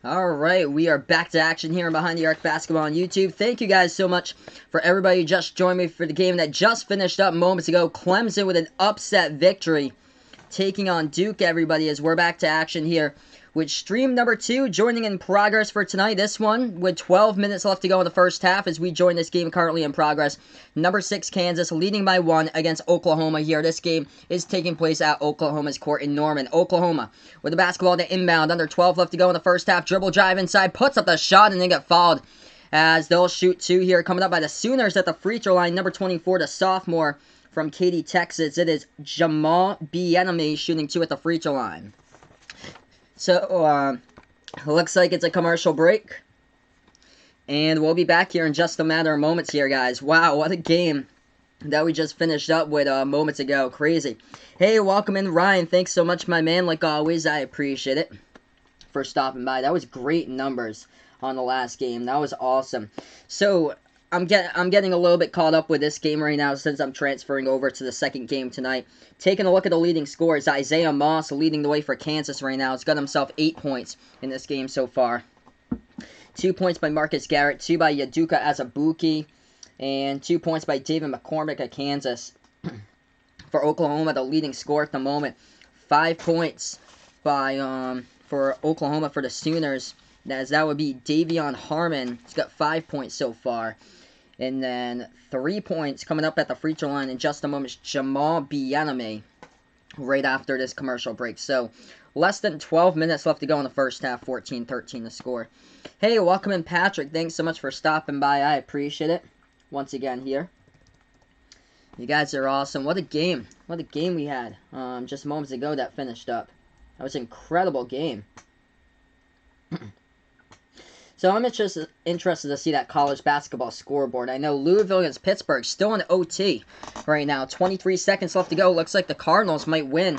Alright, we are back to action here on Behind the Arc Basketball on YouTube. Thank you guys so much for everybody who just joined me for the game that just finished up moments ago. Clemson with an upset victory, taking on Duke, everybody, as we're back to action here with stream number 2 joining in progress for tonight. This one with 12 minutes left to go in the first half as we join this game currently in progress. Number 6 Kansas leading by 1 against Oklahoma here. This game is taking place at Oklahoma's court in Norman. Oklahoma with the basketball to inbound. Under 12 left to go in the first half. Dribble drive inside, puts up the shot, and then get fouled as they'll shoot 2 here. Coming up by the Sooners at the free throw line. Number 24, the sophomore from Katy, Texas. It is Jamal Bienemy shooting 2 at the free throw line. So, looks like it's a commercial break. And we'll be back here in just a matter of moments here, guys. Wow, what a game that we just finished up with moments ago. Crazy. Hey, welcome in, Ryan. Thanks so much, my man. Like always, I appreciate it for stopping by. That was great numbers on the last game. That was awesome. So, I'm getting a little bit caught up with this game right now since I'm transferring over to the second game tonight. Taking a look at the leading scores, Isaiah Moss leading the way for Kansas right now. He's got himself 8 points in this game so far. 2 points by Marcus Garrett, 2 by Yaduka Azubuike, and 2 points by David McCormick at Kansas. For Oklahoma, the leading scorer at the moment. 5 points by for Oklahoma for the Sooners. As that would be Davion Harmon. He's got 5 points so far. And then 3 points coming up at the free throw line in just a moment. Jamal Bienemy right after this commercial break. So, less than 12 minutes left to go in the first half. 14-13 the score. Hey, welcome in, Patrick. Thanks so much for stopping by. I appreciate it. Once again here. You guys are awesome. What a game. What a game we had just moments ago that finished up. That was an incredible game. So I'm interested to see that college basketball scoreboard. I know Louisville against Pittsburgh still in OT right now. 23 seconds left to go. Looks like the Cardinals might win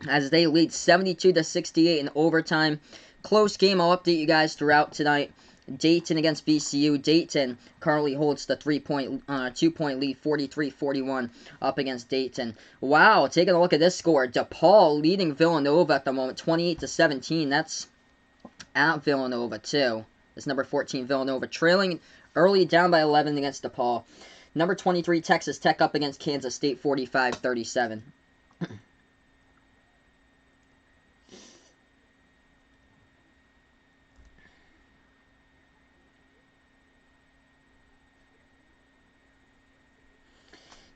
as they lead 72-68 in overtime. Close game. I'll update you guys throughout tonight. Dayton against VCU. Dayton currently holds the 2-point lead, 43-41 up against Dayton. Wow, taking a look at this score. DePaul leading Villanova at the moment, 28-17. That's at Villanova too. It's number 14 Villanova trailing early, down by 11 against DePaul. Number 23 Texas Tech up against Kansas State, 45-37.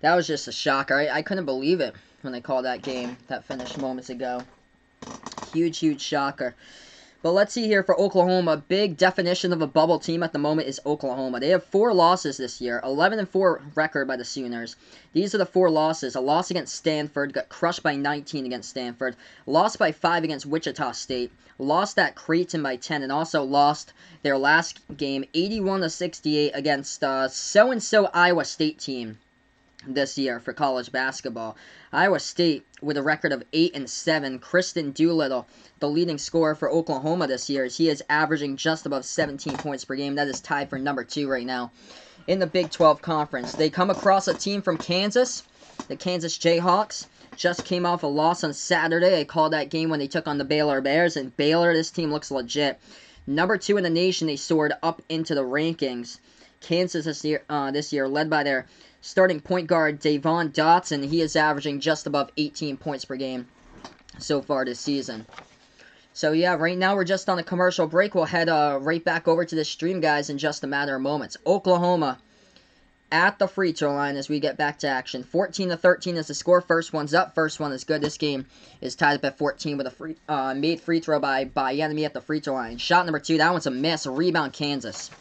That was just a shocker. I couldn't believe it when they called that game that finished moments ago. Huge, huge shocker. But let's see here for Oklahoma. Big definition of a bubble team at the moment is Oklahoma. They have 4 losses this year. 11-4 record by the Sooners. These are the 4 losses. A loss against Stanford. Got crushed by 19 against Stanford. Lost by 5 against Wichita State. Lost at Creighton by 10. And also lost their last game 81-68 against so-and-so Iowa State team this year for college basketball. Iowa State with a record of 8-7. Kristen Doolittle, the leading scorer for Oklahoma this year, as he is averaging just above 17 points per game. That is tied for number 2 right now in the Big 12 Conference. They come across a team from Kansas, the Kansas Jayhawks. Just came off a loss on Saturday. I called that game when they took on the Baylor Bears, and Baylor, this team looks legit. Number 2 in the nation, they soared up into the rankings. Kansas this year led by their starting point guard Davon Dotson. He is averaging just above 18 points per game so far this season. So yeah, right now we're just on a commercial break. We'll head right back over to the stream, guys, in just a matter of moments. Oklahoma at the free throw line as we get back to action. 14-13 is the score. First one's up. First one is good. This game is tied up at 14 with a made free throw by Bienemy at the free throw line. Shot number 2. That one's a miss. A rebound, Kansas.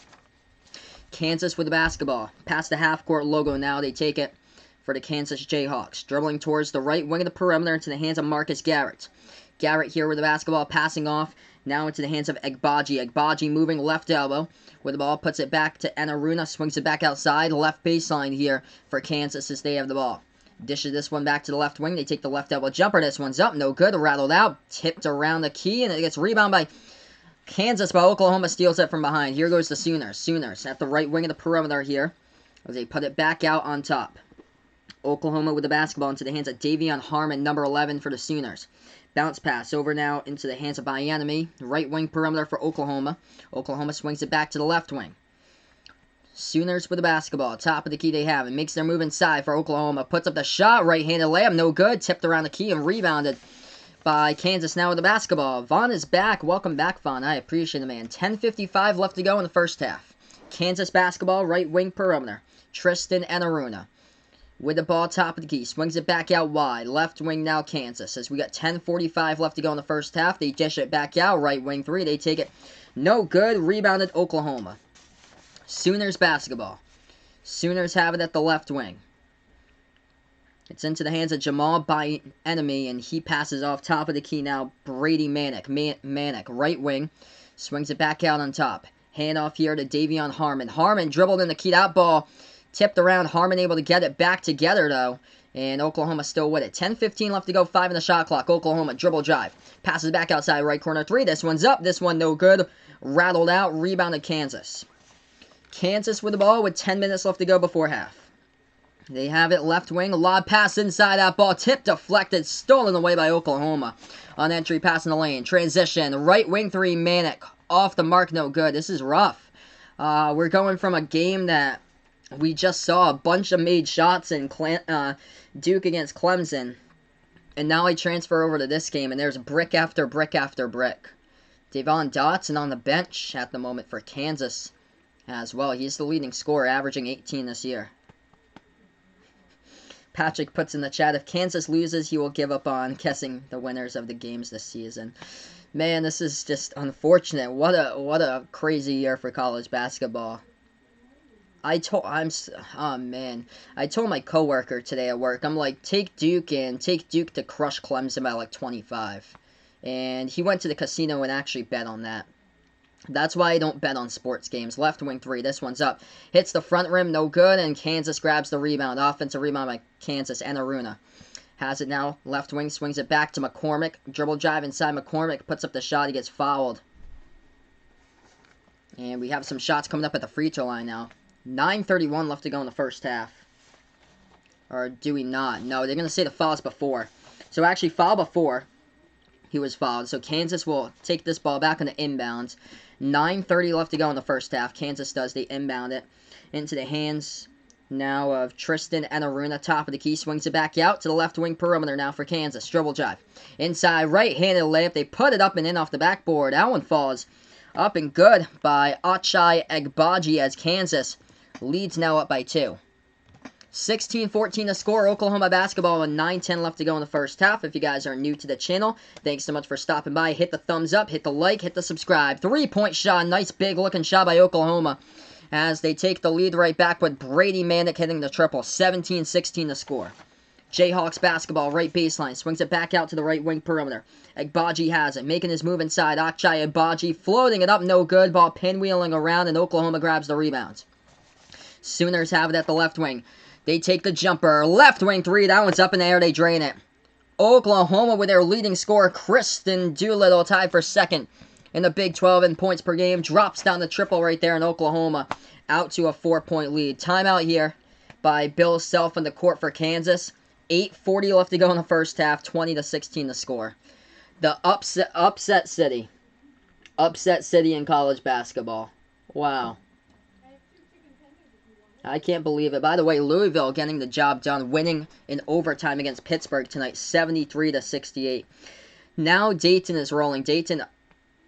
Kansas with the basketball. Past the half-court logo now. They take it for the Kansas Jayhawks. Dribbling towards the right wing of the perimeter into the hands of Marcus Garrett. Garrett here with the basketball, passing off. Now into the hands of Egbaji. Egbaji moving left elbow with the ball. Puts it back to Enaruna. Swings it back outside. Left baseline here for Kansas as they have the ball. Dishes this one back to the left wing. They take the left elbow jumper. This one's up. No good. Rattled out. Tipped around the key. And it gets rebounded by Kansas, but Oklahoma steals it from behind. Here goes the Sooners. Sooners at the right wing of the perimeter here as they put it back out on top. Oklahoma with the basketball into the hands of Davion Harmon, number 11 for the Sooners. Bounce pass over now into the hands of Miami. Right wing perimeter for Oklahoma. Oklahoma swings it back to the left wing. Sooners with the basketball. Top of the key they have. It makes their move inside for Oklahoma. Puts up the shot. Right-handed layup. No good. Tipped around the key and rebounded by Kansas now with the basketball. Vaughn is back. Welcome back, Vaughn. I appreciate it, man. 10:55 left to go in the first half. Kansas basketball. Right wing perimeter. Tristan Enaruna with the ball top of the key. Swings it back out wide. Left wing now Kansas. As we got 10:45 left to go in the first half. They dish it back out. Right wing three. They take it. No good. Rebounded Oklahoma. Sooners basketball. Sooners have it at the left wing. It's into the hands of Jamal by enemy, and he passes off top of the key now. Brady Manick. Manick, right wing. Swings it back out on top. Hand off here to Davion Harmon. Harmon dribbled in the key. That ball tipped around. Harmon able to get it back together, though. And Oklahoma still with it. 10:15 left to go. 5 in the shot clock. Oklahoma dribble drive. Passes back outside right corner 3. This one's up. This one no good. Rattled out. Rebounded Kansas. Kansas with the ball with 10 minutes left to go before half. They have it left wing. A lob pass inside that ball. Tip deflected. Stolen away by Oklahoma. On entry pass in the lane. Transition. Right wing 3. Manick. Off the mark. No good. This is rough. We're going from a game that we just saw a bunch of made shots in Duke against Clemson. And now I transfer over to this game. And there's brick after brick after brick. Devon Dotson on the bench at the moment for Kansas as well. He's the leading scorer, averaging 18 this year. Patrick puts in the chat, if Kansas loses, he will give up on guessing the winners of the games this season. Man, this is just unfortunate. What a crazy year for college basketball. I told my coworker today at work, I'm like, take Duke to crush Clemson by like 25. And he went to the casino and actually bet on that. That's why I don't bet on sports games. Left wing 3. This one's up. Hits the front rim. No good. And Kansas grabs the rebound. Offensive rebound by Kansas. Enaruna has it now. Left wing. Swings it back to McCormick. Dribble drive inside McCormick. Puts up the shot. He gets fouled. And we have some shots coming up at the free throw line now. 9:31 left to go in the first half. Or do we not? No, they're going to say the foul's before. So actually, foul before he was fouled. So Kansas will take this ball back on the inbounds. 9:30 left to go in the first half. Kansas does. They inbound it into the hands now of Tristan Enaruna. Top of the key. Swings it back out to the left wing perimeter now for Kansas. Dribble drive. Inside right-handed layup. They put it up and in off the backboard. That one falls up and good by Ochai Agbaji as Kansas leads now up by 2. 16-14 to score. Oklahoma basketball with 9:10 left to go in the first half. If you guys are new to the channel, thanks so much for stopping by. Hit the thumbs up, hit the like, hit the subscribe. 3-point shot. Nice big looking shot by Oklahoma as they take the lead right back with Brady Manick hitting the triple. 17-16 to score. Jayhawks basketball, right baseline. Swings it back out to the right wing perimeter. Agbaji has it. Making his move inside. Ochai Agbaji floating it up. No good. Ball pinwheeling around and Oklahoma grabs the rebound. Sooners have it at the left wing. They take the jumper. Left wing 3. That one's up in the air. They drain it. Oklahoma with their leading scorer, Kristen Doolittle, tied for second in the Big 12 in points per game. Drops down the triple right there in Oklahoma. Out to a 4-point lead. Timeout here by Bill Self in the court for Kansas. 8:40 left to go in the first half. 20-16 to score. The upset city. Upset city in college basketball. Wow. I can't believe it. By the way, Louisville getting the job done, winning in overtime against Pittsburgh tonight, 73-68. Now Dayton is rolling. Dayton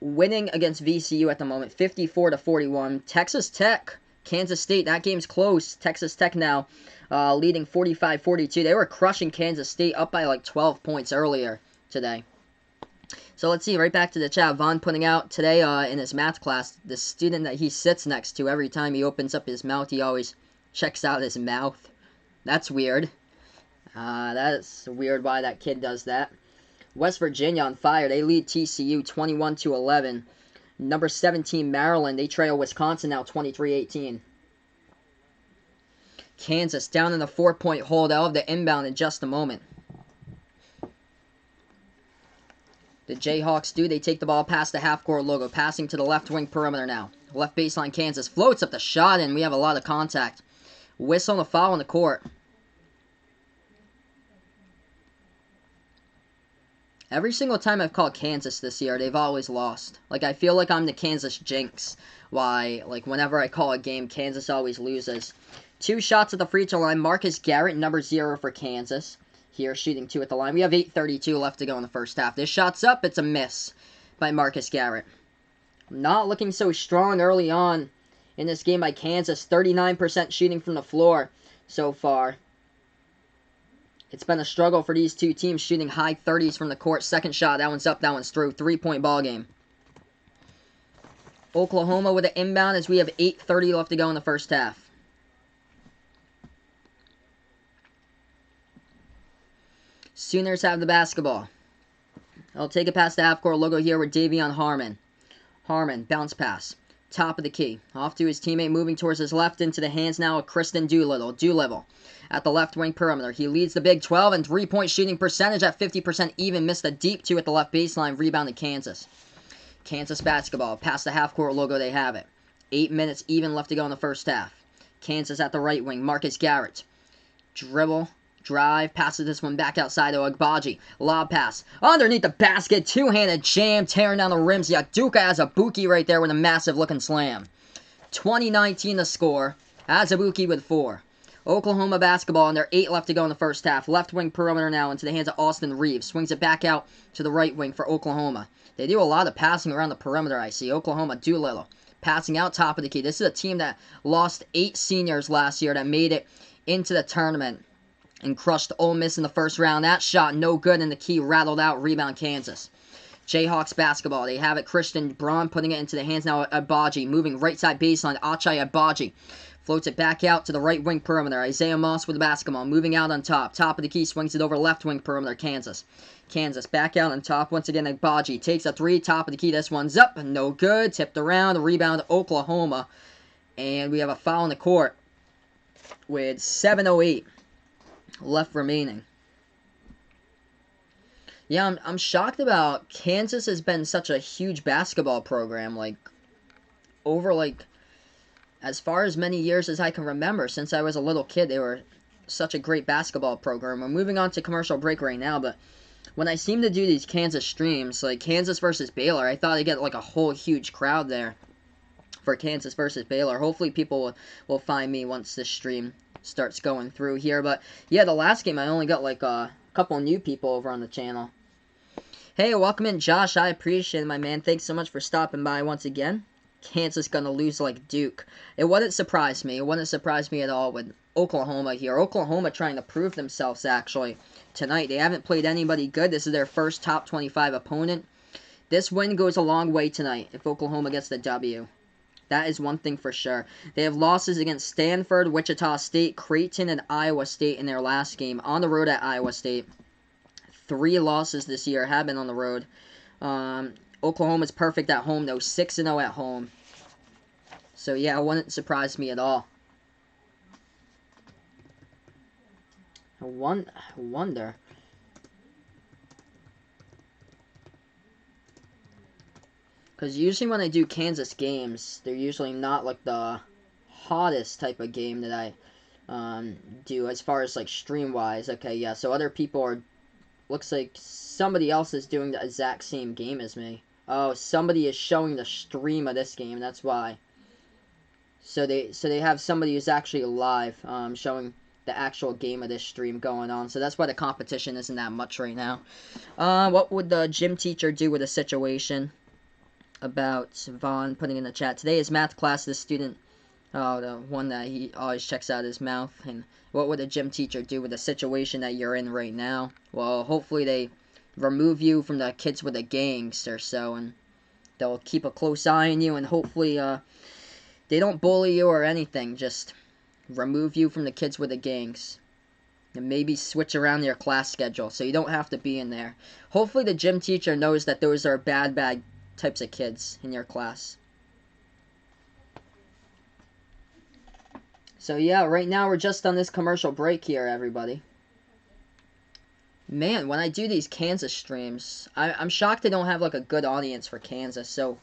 winning against VCU at the moment, 54-41. Texas Tech, Kansas State, that game's close. Texas Tech now leading 45-42. They were crushing Kansas State up by like 12 points earlier today. So let's see, right back to the chat. Vaughn putting out today in his math class, the student that he sits next to, every time he opens up his mouth, he always checks out his mouth. That's weird. That's weird why that kid does that. West Virginia on fire. They lead TCU 21-11. Number 17, Maryland. They trail Wisconsin now 23-18. Kansas down in the 4-point hole. They'll have the inbound in just a moment. The Jayhawks do. They take the ball past the half-court logo. Passing to the left wing perimeter now. Left baseline Kansas. Floats up the shot and we have a lot of contact. Whistle and a foul on the court. Every single time I've called Kansas this year, they've always lost. Like, I feel like I'm the Kansas jinx. Why, like, whenever I call a game, Kansas always loses. 2 shots at the free throw line. Marcus Garrett, number 0 for Kansas. Here, shooting 2 at the line. We have 8:32 left to go in the first half. This shot's up. It's a miss by Marcus Garrett. Not looking so strong early on in this game by Kansas. 39% shooting from the floor so far. It's been a struggle for these two teams, shooting high 30s from the court. Second shot, that one's up, that one's through. 3-point ball game. Oklahoma with an inbound as we have 8:30 left to go in the first half. Sooners have the basketball. I'll take it past the half-court logo here with Davion Harmon. Harmon, bounce pass. Top of the key. Off to his teammate, moving towards his left, into the hands now of Kristen Doolittle. Doolittle at the left wing perimeter. He leads the Big 12 and 3-point shooting percentage at 50%, even missed a deep 2 at the left baseline. Rebounded Kansas. Kansas basketball. Past the half-court logo, they have it. 8 minutes even left to go in the first half. Kansas at the right wing. Marcus Garrett. Dribble. Drive. Passes this one back outside to Agbaji. Lob pass. Underneath the basket. Two-handed jam. Tearing down the rims. Yaduka Azubuike right there with a massive-looking slam. 20-19 the score. Azubuike with 4. Oklahoma basketball, and there 8 left to go in the first half. Left wing perimeter now into the hands of Austin Reeves. Swings it back out to the right wing for Oklahoma. They do a lot of passing around the perimeter, I see. Oklahoma, Doolittle. Passing out top of the key. This is a team that lost 8 seniors last year that made it into the tournament and crushed Ole Miss in the first round. That shot no good, and the key rattled out. Rebound Kansas. Jayhawks basketball. They have it. Christian Braun putting it into the hands now of Agbaji. Moving right side baseline. Achai Agbaji. Floats it back out to the right wing perimeter. Isaiah Moss with the basketball. Moving out on top. Top of the key. Swings it over left wing perimeter. Kansas. Kansas back out on top. Once again, Agbaji takes a 3. Top of the key. This one's up. No good. Tipped around. Rebound Oklahoma. And we have a foul in the court with 7:08 left remaining. Yeah, I'm shocked about Kansas has been such a huge basketball program, like, over, like, as far as many years as I can remember. Since I was a little kid, they were such a great basketball program. We're moving on to commercial break right now, but when I seem to do these Kansas streams, like Kansas versus Baylor, I thought I'd get, like, a whole huge crowd there for Kansas versus Baylor. Hopefully people will find me once this stream starts going through here. But yeah, the last game I only got like a couple new people over on the channel. Hey, welcome in, Josh. I appreciate it, my man. Thanks so much for stopping by once again. Kansas gonna lose like Duke. It wouldn't surprise me. It wouldn't surprise me at all with Oklahoma here. Oklahoma trying to prove themselves actually tonight. They haven't played anybody good. This is their first top 25 opponent. This win goes a long way tonight if Oklahoma gets the W. That is one thing for sure. They have losses against Stanford, Wichita State, Creighton, and Iowa State in their last game. On the road at Iowa State. 3 losses this year have been on the road. Oklahoma's perfect at home, though. 6-0 at home. So, yeah, it wouldn't surprise me at all. I wonder. Because usually when I do Kansas games, they're usually not like the hottest type of game that I do as far as like stream-wise. Okay, yeah, so other people are, looks like somebody else is doing the exact same game as me. Oh, somebody is showing the stream of this game, that's why. So they have somebody who's actually live showing the actual game of this stream going on. So that's why the competition isn't that much right now. What would the gym teacher do with a situation? About Vaughn putting in the chat. Today is math class. The student, the one that he always checks out his mouth. And what would a gym teacher do with the situation that you're in right now? Well, hopefully they remove you from the kids with the gangs or so, and they'll keep a close eye on you, and hopefully they don't bully you or anything. Just remove you from the kids with the gangs. And maybe switch around your class schedule so you don't have to be in there. Hopefully the gym teacher knows that those are bad types of kids in your class. So yeah, right now we're just on this commercial break here, everybody. Man, when I do these Kansas streams, I'm shocked they don't have like a good audience for Kansas. So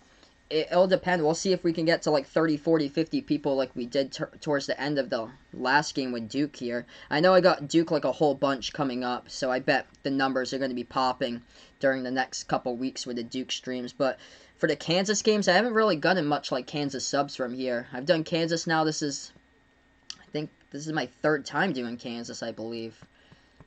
It'll depend. We'll see if we can get to like 30, 40, 50 people like we did towards the end of the last game with Duke here. I know I got Duke like a whole bunch coming up, so I bet the numbers are going to be popping during the next couple weeks with the Duke streams. But for the Kansas games, I haven't really gotten much like Kansas subs from here. I've done Kansas now. I think this is my 3rd time doing Kansas, I believe.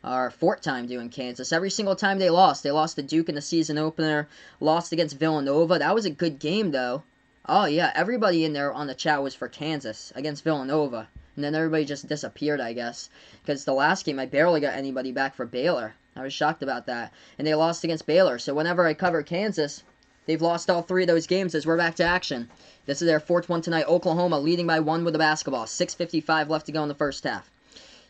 Our 4th time doing Kansas. Every single time they lost. They lost to Duke in the season opener. Lost against Villanova. That was a good game, though. Oh, yeah. Everybody in there on the chat was for Kansas against Villanova. And then everybody just disappeared, I guess. Because the last game, I barely got anybody back for Baylor. I was shocked about that. And they lost against Baylor. So whenever I cover Kansas, they've lost all 3 of those games as we're back to action. This is their 4th one tonight. Oklahoma leading by 1 with the basketball. 6:55 left to go in the first half.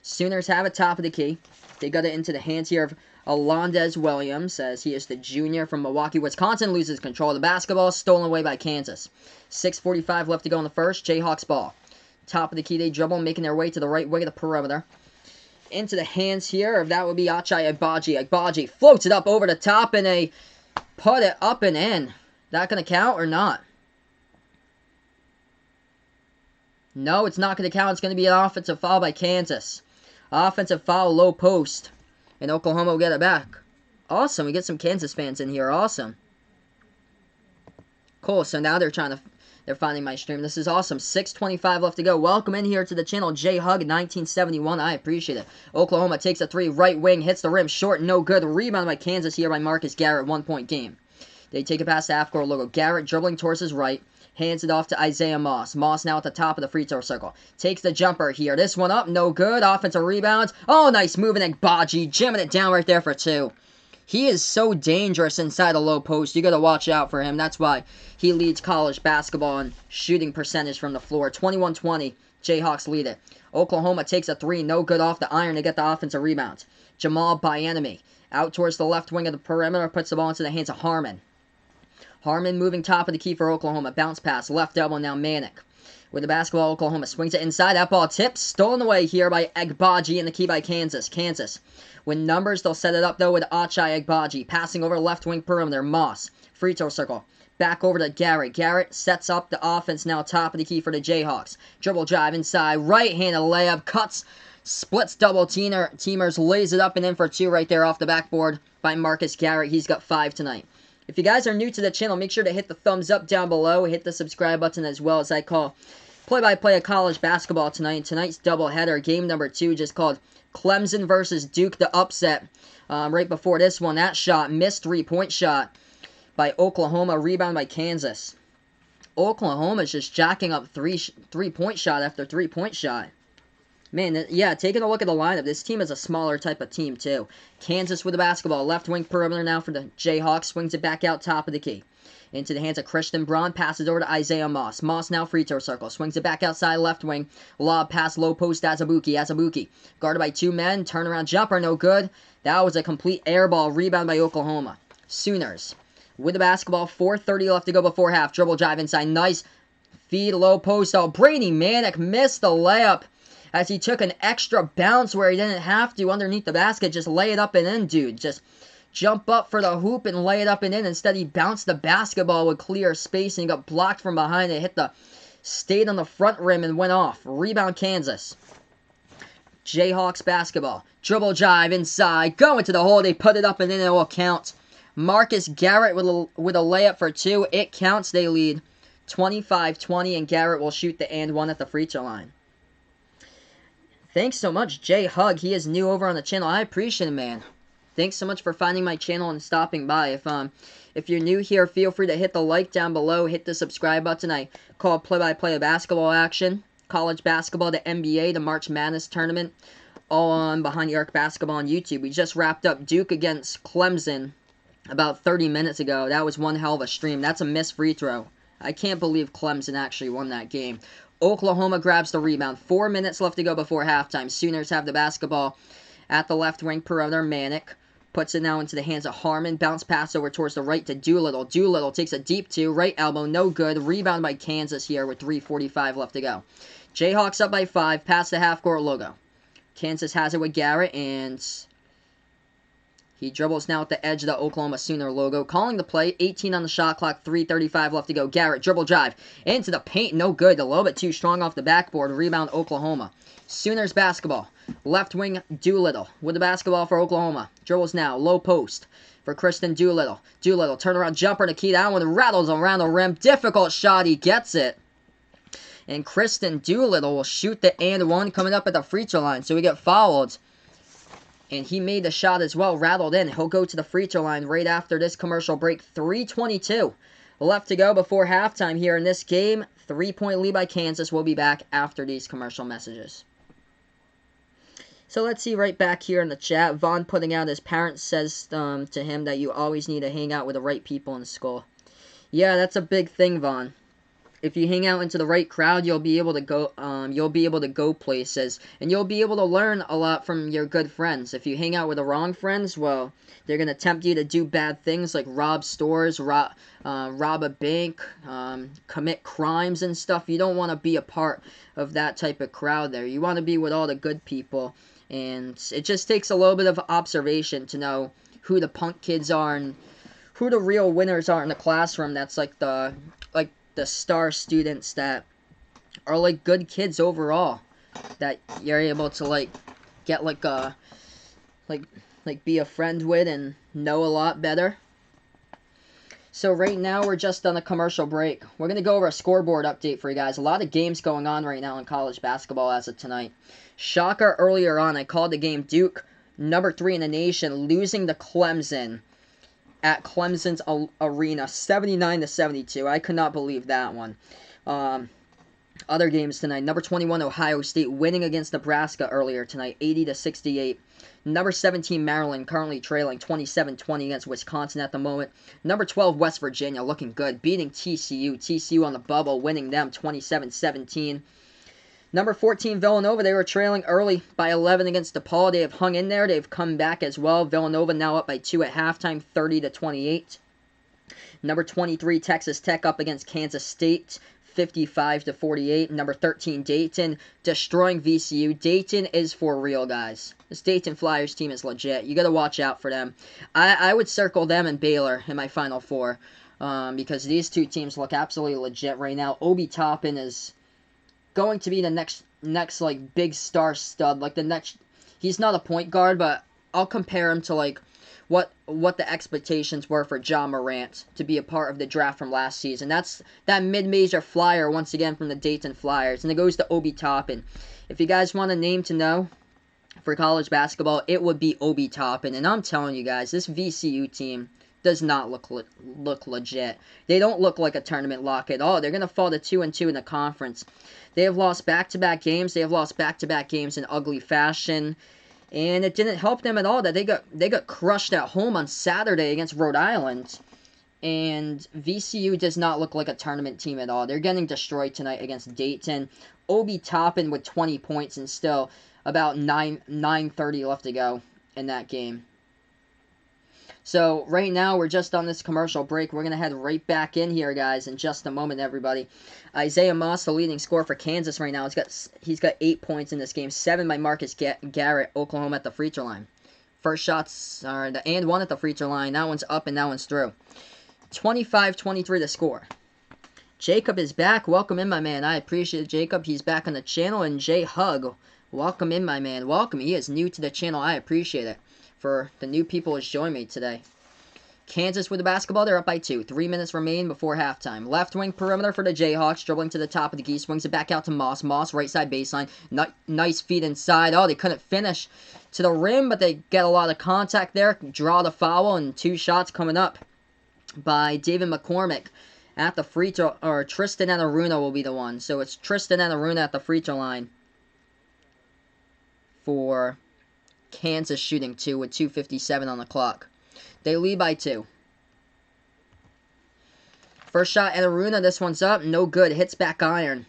Sooners have it top of the key. They got it into the hands here of Alondez Williams, as he is the junior from Milwaukee, Wisconsin. Loses control of the basketball, stolen away by Kansas. 6:45 left to go in the first. Jayhawks ball. Top of the key, they dribble, making their way to the right wing of the perimeter. Into the hands here of that would be Ochai Agbaji. Agbaji floats it up over the top, and they put it up and in. That going to count or not? No, it's not going to count. It's going to be an offensive foul by Kansas. Offensive foul, low post. And Oklahoma will get it back. Awesome. We get some Kansas fans in here. Awesome. Cool. So now they're finding my stream. This is awesome. 6:25 left to go. Welcome in here to the channel. J-Hug 1971. I appreciate it. Oklahoma takes a 3. Right wing. Hits the rim. Short. No good. Rebound by Kansas here by Marcus Garrett. 1-point game. They take it past the half-court logo. Garrett dribbling towards his right. Hands it off to Isaiah Moss. Moss now at the top of the free throw circle. Takes the jumper here. This one up. No good. Offensive rebounds. Oh, nice moving. Agbaji jamming it down right there for 2. He is so dangerous inside the low post. You got to watch out for him. That's why he leads college basketball in shooting percentage from the floor. 21-20. Jayhawks lead it. Oklahoma takes a 3. No good off the iron to get the offensive rebound. Jamal Byanemi out towards the left wing of the perimeter. Puts the ball into the hands of Harmon. Harmon moving top of the key for Oklahoma. Bounce pass. Left elbow now Manick. With the basketball, Oklahoma swings it inside. That ball tips. Stolen away here by Agbaji in the key by Kansas. Kansas. With numbers, they'll set it up, though, with Ochai Agbaji. Passing over left wing perimeter. Moss. Free throw circle. Back over to Garrett. Garrett sets up the offense now top of the key for the Jayhawks. Dribble drive inside. Right-handed layup. Cuts. Splits double teamers. Lays it up and in for 2 right there off the backboard by Marcus Garrett. He's got 5 tonight. If you guys are new to the channel, make sure to hit the thumbs up down below. Hit the subscribe button as well, as I call play-by-play of college basketball tonight. Tonight's doubleheader, game number 2, just called Clemson versus Duke, the upset. Right before this one, that shot, missed 3-point shot by Oklahoma, rebound by Kansas. Oklahoma's just jacking up 3-point shot after 3-point shot. Man, yeah, taking a look at the lineup, this team is a smaller type of team, too. Kansas with the basketball. Left wing perimeter now for the Jayhawks. Swings it back out top of the key. Into the hands of Christian Braun. Passes over to Isaiah Moss. Moss now free throw circle. Swings it back outside left wing. Lob pass low post Azubuike. Azubuike guarded by 2 men. Turnaround jumper, no good. That was a complete air ball. Rebound by Oklahoma. Sooners with the basketball. 4:30 left to go before half. Dribble drive inside. Nice feed low post. Oh, Brady Manick missed the layup, as he took an extra bounce where he didn't have to underneath the basket. Just lay it up and in, dude. Just jump up for the hoop and lay it up and in. Instead, he bounced the basketball with clear space, and he got blocked from behind. It stayed on the front rim and went off. Rebound Kansas. Jayhawks basketball. Dribble drive inside. Going to the hole. They put it up and in. It will count. Marcus Garrett with a layup for 2. It counts. They lead 25-20, and Garrett will shoot the and 1 at the free throw line. Thanks so much, J Hug. He is new over on the channel. I appreciate it, man. Thanks so much for finding my channel and stopping by. If you're new here, feel free to hit the like down below. Hit the subscribe button. I call play-by-play of basketball action. College basketball, the NBA, the March Madness tournament. All on Behind the Arc Basketball on YouTube. We just wrapped up Duke against Clemson about 30 minutes ago. That was one hell of a stream. That's a missed free throw. I can't believe Clemson actually won that game. Oklahoma grabs the rebound. 4 minutes left to go before halftime. Sooners have the basketball at the left wing perimeter. Manick puts it now into the hands of Harmon. Bounce pass over towards the right to Doolittle. Doolittle takes a deep 2. Right elbow, no good. Rebound by Kansas here with 3:45 left to go. Jayhawks up by 5. Past the half-court logo. Kansas has it with Garrett, and He dribbles now at the edge of the Oklahoma Sooner logo. Calling the play. 18 on the shot clock. 3:35 left to go. Garrett, dribble drive. Into the paint. No good. A little bit too strong off the backboard. Rebound Oklahoma. Sooners basketball. Left wing Doolittle with the basketball for Oklahoma. Dribbles now. Low post for Kristen Doolittle. Doolittle, turnaround jumper to key down when it rattles around the rim. Difficult shot. He gets it. And Kristen Doolittle will shoot the and one coming up at the free throw line. So we get fouled. And he made the shot as well, rattled in. He'll go to the free throw line right after this commercial break. 3:22 left to go before halftime here in this game. 3-point lead by Kansas. We'll be back after these commercial messages. So let's see right back here in the chat. Vaughn putting out his parents says to him that you always need to hang out with the right people in school. Yeah, that's a big thing, Vaughn. If you hang out into the right crowd, you'll be able to go places, and you'll be able to learn a lot from your good friends. If you hang out with the wrong friends, well, they're gonna tempt you to do bad things like rob stores, rob a bank, commit crimes and stuff. You don't want to be a part of that type of crowd there. You want to be with all the good people, and it just takes a little bit of observation to know who the punk kids are and who the real winners are in the classroom. That's like the star students that are like good kids overall, that you're able to like get like a be a friend with and know a lot better. So right now we're just on a commercial break. We're gonna go over a scoreboard update for you guys. A lot of games going on right now in college basketball as of tonight. Shocker earlier on, I called the game Duke, number 3 in the nation, losing to Clemson at Clemson's arena, 79-72. I could not believe that one. Other games tonight. Number 21, Ohio State, winning against Nebraska earlier tonight, 80-68. Number 17, Maryland, currently trailing 27-20 against Wisconsin at the moment. Number 12, West Virginia, looking good, beating TCU. TCU on the bubble, winning them 27-17. Number 14, Villanova, they were trailing early by 11 against DePaul. They have hung in there. They've come back as well. Villanova now up by 2 at halftime, 30-28. Number 23, Texas Tech up against Kansas State, 55-48. Number 13, Dayton, destroying VCU. Dayton is for real, guys. This Dayton Flyers team is legit. You got to watch out for them. I would circle them and Baylor in my Final Four because these two teams look absolutely legit right now. Obi Toppin is going to be the next like big star stud, like the next. He's not a point guard, but I'll compare him to like what the expectations were for Ja Morant to be a part of the draft from last season. That's that mid-major flyer once again from the Dayton Flyers, and it goes to Obi Toppin. If you guys want a name to know for college basketball, it would be Obi Toppin, and I'm telling you guys, this VCU team does not look legit. They don't look like a tournament lock at all. They're going to fall to 2-2 in the conference. They have lost back-to-back games. They have lost back-to-back games in ugly fashion. And it didn't help them at all that they got crushed at home on Saturday against Rhode Island. And VCU does not look like a tournament team at all. They're getting destroyed tonight against Dayton. Obi Toppin with 20 points and still about 9:30 left to go in that game. So right now we're just on this commercial break. We're going to head right back in here, guys, in just a moment, everybody. Isaiah Moss, the leading scorer for Kansas right now. He's got 8 points in this game. 7 by Marcus Garrett, Oklahoma at the free throw line. First shots are the and one at the free throw line. That one's up and that one's through. 25-23 the score. Jacob is back. Welcome in, my man. I appreciate it, Jacob. He's back on the channel. And Jay Hug, welcome in, my man. Welcome. He is new to the channel. I appreciate it. For the new people who's joined me today. Kansas with the basketball. They're up by 2. 3 minutes remain before halftime. Left wing perimeter for the Jayhawks. Dribbling to the top of the key. Swings it back out to Moss. Moss, right side baseline. Nice feed inside. Oh, they couldn't finish to the rim, but they get a lot of contact there. Draw the foul, and 2 shots coming up by David McCormick at the free throw. Or Tristan Anaruna will be the one. So it's Tristan Anaruna at the free throw line for Kansas shooting 2 with 2:57 on the clock. They lead by 2. First shot at Aruna. This one's up. No good. Hits back iron.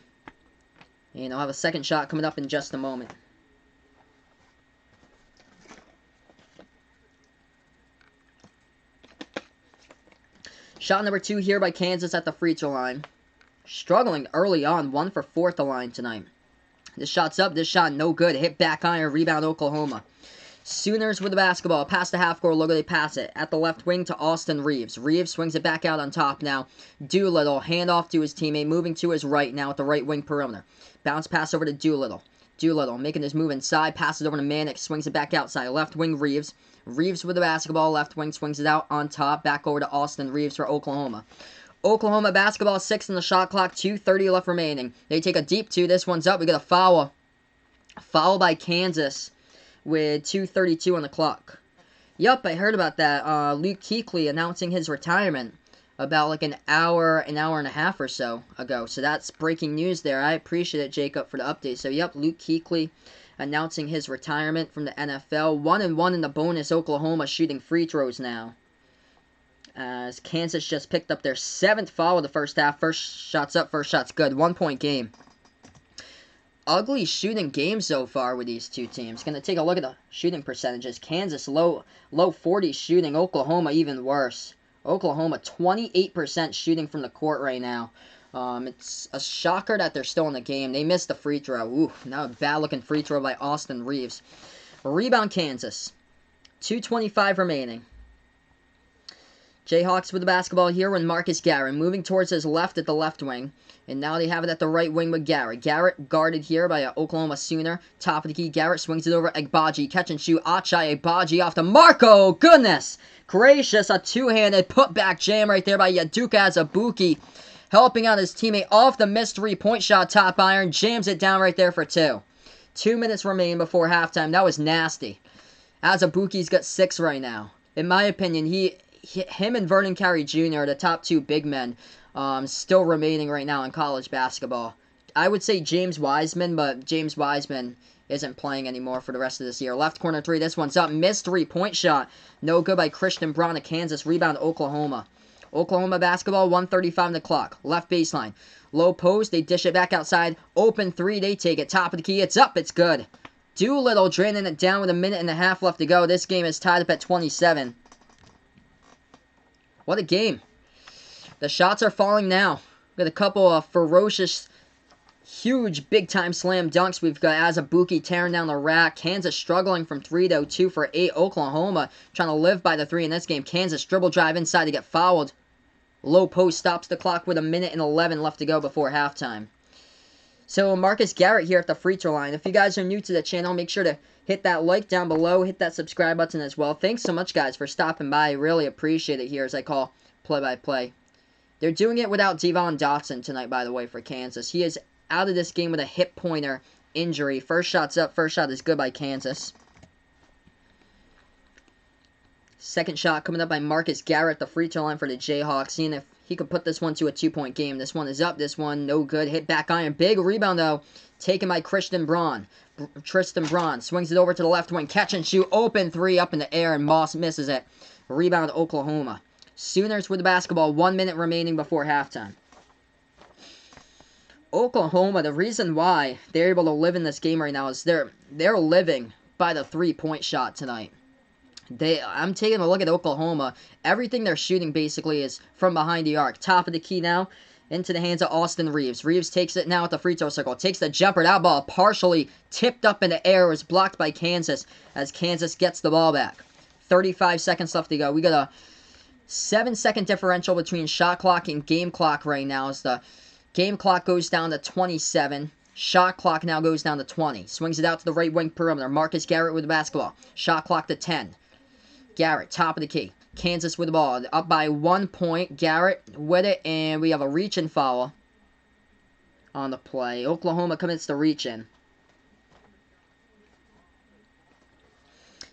And I'll have a second shot coming up in just a moment. Shot number 2 here by Kansas at the free throw line. Struggling early on. 1 for 4 at the line tonight. This shot's up. This shot no good. Hit back iron. Rebound Oklahoma. Sooners with the basketball. Past the half-court logo, they pass it. At the left wing to Austin Reeves. Reeves swings it back out on top now. Doolittle, handoff to his teammate, moving to his right now at the right wing perimeter. Bounce pass over to Doolittle. Doolittle making his move inside, passes over to Mannix, swings it back outside. Left wing Reeves. Reeves with the basketball. Left wing swings it out on top. Back over to Austin Reeves for Oklahoma. Oklahoma basketball, 6 on the shot clock, 2:30 left remaining. They take a deep two. This one's up. We get a foul. Foul by Kansas with 2:32 on the clock. Yup, I heard about that. Luke Kuechly announcing his retirement about like an hour and a half or so ago. So that's breaking news there. I appreciate it, Jacob, for the update. So, yup, Luke Kuechly announcing his retirement from the NFL. 1-1 in the bonus. Oklahoma shooting free throws now, as Kansas just picked up their 7th foul of the first half. First shot's up, first shot's good. 1-point game. Ugly shooting game so far with these two teams. Going to take a look at the shooting percentages. Kansas low 40s shooting. Oklahoma even worse. Oklahoma 28% shooting from the court right now. It's a shocker that they're still in the game. They missed the free throw. Ooh, now a bad looking free throw by Austin Reeves. Rebound Kansas. 2:25 remaining. Jayhawks with the basketball here with Marcus Garrett moving towards his left at the left wing. And now they have it at the right wing with Garrett. Garrett guarded here by an Oklahoma Sooner. Top of the key, Garrett swings it over Agbaji. Catch and shoot. Achai Agbaji off to Marco. Goodness gracious, a two-handed putback jam right there by Yaduka Azubuike. Helping out his teammate off the missed three-point shot. Top iron. Jams it down right there for 2. 2 minutes remain before halftime. That was nasty. Azubuike's got 6 right now. In my opinion, him and Vernon Carey Jr. are the top 2 big men still remaining right now in college basketball. I would say James Wiseman, but James Wiseman isn't playing anymore for the rest of this year. Left corner 3, this one's up. Missed three-point shot. No good by Christian Braun of Kansas. Rebound Oklahoma. Oklahoma basketball, 1:35 on the clock. Left baseline. Low post, they dish it back outside. Open 3, they take it. Top of the key, it's up, it's good. Doolittle draining it down with a minute and a half left to go. This game is tied up at 27. What a game. The shots are falling now. We've got a couple of ferocious, huge, big-time slam dunks. We've got Azubuike tearing down the rack. Kansas struggling from 3, though. 2 for 8. Oklahoma trying to live by the 3 in this game. Kansas dribble drive inside to get fouled. Low post stops the clock with a minute and 11 left to go before halftime. So Marcus Garrett here at the free throw line. If you guys are new to the channel, make sure to hit that like down below. Hit that subscribe button as well. Thanks so much, guys, for stopping by. I really appreciate it here as I call play-by-play. They're doing it without Devon Dotson tonight, by the way, for Kansas. He is out of this game with a hip pointer injury. First shot's up. First shot is good by Kansas. Second shot coming up by Marcus Garrett, the free throw line for the Jayhawks. Seeing if he could put this one to a 2-point game. This one is up. This one no good. Hit back iron. Big rebound, though. Taken by Tristan Braun. Swings it over to the left wing. Catch and shoot. Open 3 up in the air, and Moss misses it. Rebound Oklahoma. Sooners with the basketball. 1 minute remaining before halftime. Oklahoma, the reason why they're able to live in this game right now is they're living by the 3-point shot tonight. I'm taking a look at Oklahoma. Everything they're shooting basically is from behind the arc. Top of the key now. Into the hands of Austin Reeves. Reeves takes it now at the free throw circle. Takes the jumper. That ball partially tipped up in the air. Was blocked by Kansas as Kansas gets the ball back. 35 seconds left to go. We got a 7-second differential between shot clock and game clock right now as the game clock goes down to 27. Shot clock now goes down to 20. Swings it out to the right wing perimeter. Marcus Garrett with the basketball. Shot clock to 10. Garrett, top of the key. Kansas with the ball. Up by 1 point. Garrett with it. And we have a reach-in foul on the play. Oklahoma commits the reach-in.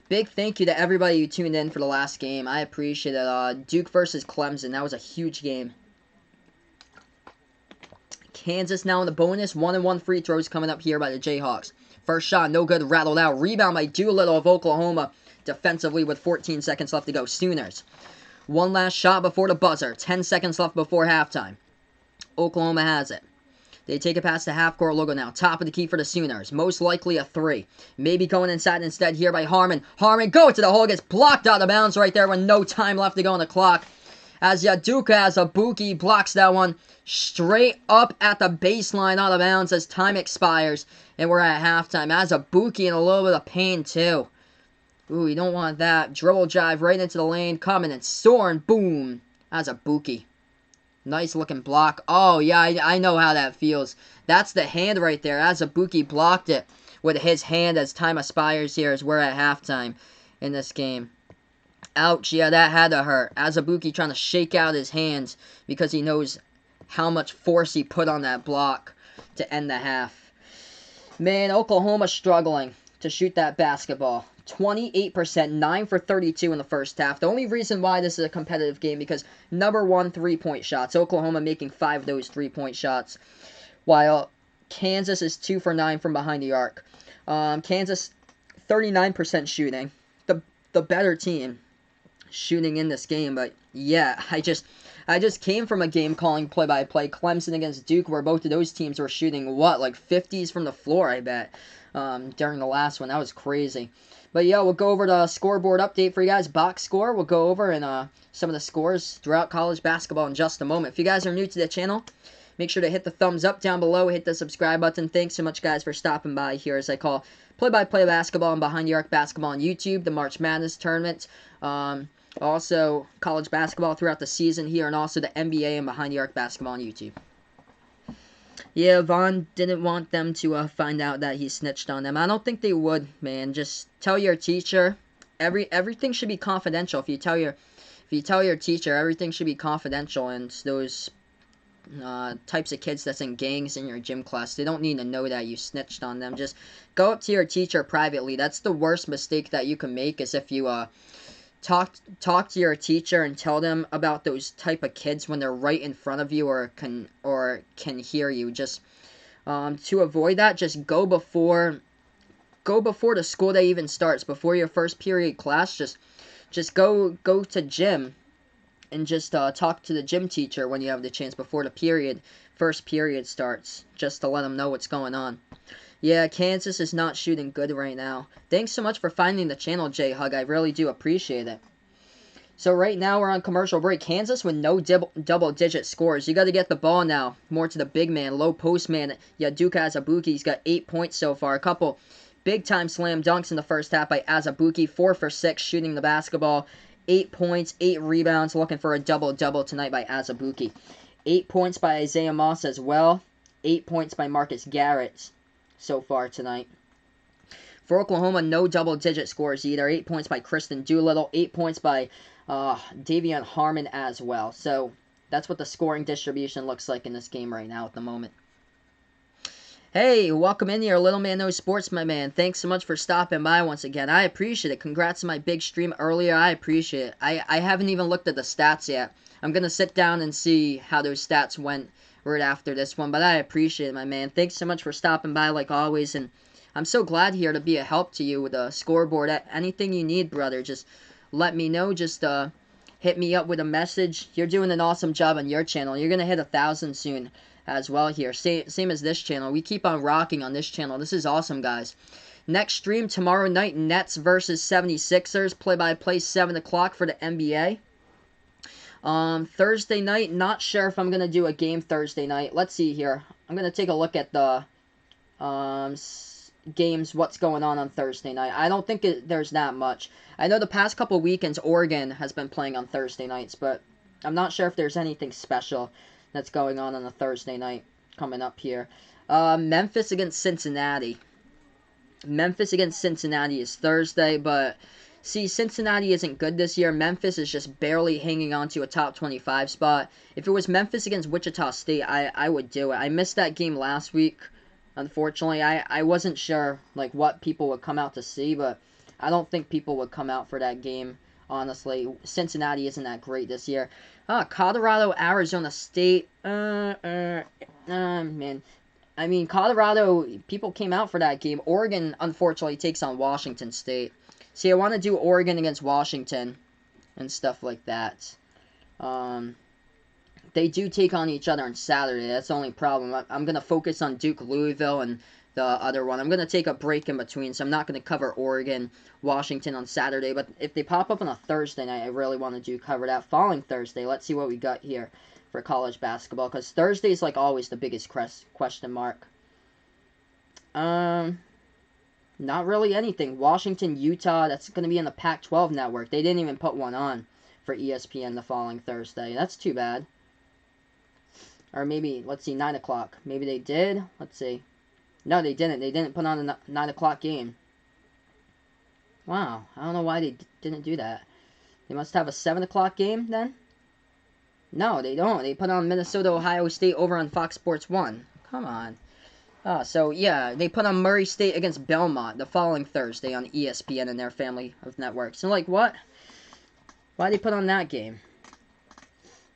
Big thank you to everybody who tuned in for the last game. I appreciate it. Duke versus Clemson. That was a huge game. Kansas now in the bonus. 1-1 free throws coming up here by the Jayhawks. First shot, no good. Rattled out. Rebound by Doolittle of Oklahoma. Defensively with 14 seconds left to go. Sooners. One last shot before the buzzer. 10 seconds left before halftime. Oklahoma has it. They take it past the half-court logo now. Top of the key for the Sooners. Most likely a 3. Maybe going inside instead here by Harmon. Harmon go to the hole. Gets blocked out of bounds right there with no time left to go on the clock. As Yaduka Azubuike blocks that one straight up at the baseline out of bounds as time expires. And we're at halftime. Azubuike in a little bit of pain too. Ooh, you don't want that. Dribble drive right into the lane. Coming and soaring. Boom. That's a Buki. Nice looking block. Oh, yeah, I know how that feels. That's the hand right there. Azubuike blocked it with his hand as time expires here as we're at halftime in this game. Ouch, yeah, that had to hurt. Azubuike trying to shake out his hands because he knows how much force he put on that block to end the half. Man, Oklahoma struggling to shoot that basketball. 28%, 9 for 32 in the first half. The only reason why this is a competitive game because number one three-point shots. Oklahoma making 5 of those three-point shots, while Kansas is 2 for 9 from behind the arc. Kansas 39% shooting, the better team shooting in this game. But yeah, I just came from a game calling play-by-play, Clemson against Duke, where both of those teams were shooting, like 50s from the floor, I bet, during the last one. That was crazy. But yeah, we'll go over the scoreboard update for you guys. Box score, we'll go over and some of the scores throughout college basketball in just a moment. If you guys are new to the channel, make sure to hit the thumbs up down below, hit the subscribe button. Thanks so much, guys, for stopping by here as I call play-by-play basketball and behind the arc basketball on YouTube, the March Madness tournament. Also, college basketball throughout the season here, and also the NBA and behind the arc basketball on YouTube. Yeah, Vaughn didn't want them to find out that he snitched on them. I don't think they would, man. Just tell your teacher. Everything should be confidential. If you tell your teacher, everything should be confidential. And those types of kids that's in gangs in your gym class, they don't need to know that you snitched on them. Just go up to your teacher privately. That's the worst mistake that you can make, is if you talk to your teacher and tell them about those type of kids when they're right in front of you or can hear you. Just to avoid that, just go before the school day even starts, before your first period class. Just go to gym and just talk to the gym teacher when you have the chance before the first period starts, just to let them know what's going on. Yeah, Kansas is not shooting good right now. Thanks so much for finding the channel, J-Hug. I really do appreciate it. So right now we're on commercial break. Kansas with no double-digit scores. You got to get the ball now more to the big man, low post man. Yeah, Duke Azubuike. He's got 8 points so far. A couple big-time slam dunks in the first half by Azubuike. 4 for 6 shooting the basketball. 8 points, 8 rebounds. Looking for a double-double tonight by Azubuike. 8 points by Isaiah Moss as well. 8 points by Marcus Garrett so far tonight. For Oklahoma, no double-digit scores either. 8 points by Kristen Doolittle. 8 points by Davion Harmon as well. So that's what the scoring distribution looks like in this game right now at the moment. Hey, welcome in here, Little Man Knows Sports, my man. Thanks so much for stopping by once again. I appreciate it. Congrats on my big stream earlier. I appreciate it. I haven't even looked at the stats yet. I'm going to sit down and see how those stats went right after this one, but I appreciate it, my man. Thanks so much for stopping by like always, and I'm so glad here to be a help to you with a scoreboard. Anything you need, brother, just let me know. Just hit me up with a message. You're doing an awesome job on your channel. You're going to hit 1,000 soon as well here. Same as this channel. We keep on rocking on this channel. This is awesome, guys. Next stream tomorrow night, Nets versus 76ers. Play-by-play 7 o'clock for the NBA. Thursday night, not sure if I'm going to do a game Thursday night. Let's see here. I'm going to take a look at the games, what's going on Thursday night. I don't think there's that much. I know the past couple weekends, Oregon has been playing on Thursday nights, but I'm not sure if there's anything special that's going on a Thursday night coming up here. Memphis against Cincinnati. Memphis against Cincinnati is Thursday, but see, Cincinnati isn't good this year. Memphis is just barely hanging on to a top 25 spot. If it was Memphis against Wichita State, I would do it. I missed that game last week, unfortunately. I wasn't sure like what people would come out to see, but I don't think people would come out for that game, honestly. Cincinnati isn't that great this year. Colorado, Arizona State. Man. I mean, Colorado, people came out for that game. Oregon, unfortunately, takes on Washington State. See, I want to do Oregon against Washington and stuff like that. They do take on each other on Saturday. That's the only problem. I'm going to focus on Duke, Louisville, and the other one. I'm going to take a break in between, so I'm not going to cover Oregon, Washington on Saturday. But if they pop up on a Thursday night, I really want to cover that following Thursday. Let's see what we got here for college basketball, because Thursday is like always the biggest question mark. Not really anything. Washington, Utah, that's going to be in the Pac-12 network. They didn't even put one on for ESPN the following Thursday. That's too bad. Or maybe, let's see, 9 o'clock. Maybe they did. Let's see. No, they didn't. They didn't put on a 9 o'clock game. Wow. I don't know why they didn't do that. They must have a 7 o'clock game then? No, they don't. They put on Minnesota, Ohio State over on Fox Sports 1. Come on. So, yeah, they put on Murray State against Belmont the following Thursday on ESPN and their family of networks. And, like, what? Why'd they put on that game?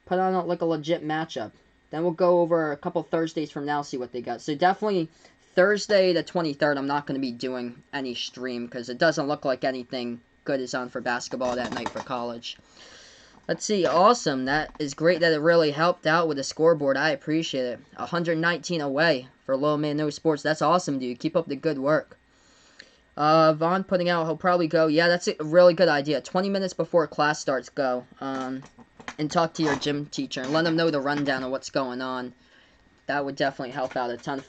Put on, like, a legit matchup. Then we'll go over a couple Thursdays from now, see what they got. So, definitely Thursday the 23rd, I'm not going to be doing any stream because it doesn't look like anything good is on for basketball that night for college. Let's see, awesome. That is great that it really helped out with the scoreboard. I appreciate it. 119 away for Low Man No Sports. That's awesome, dude. Keep up the good work. Vaughn putting out, he'll probably go. Yeah, that's a really good idea. 20 minutes before class starts, go. And talk to your gym teacher and let them know the rundown of what's going on. That would definitely help out a ton.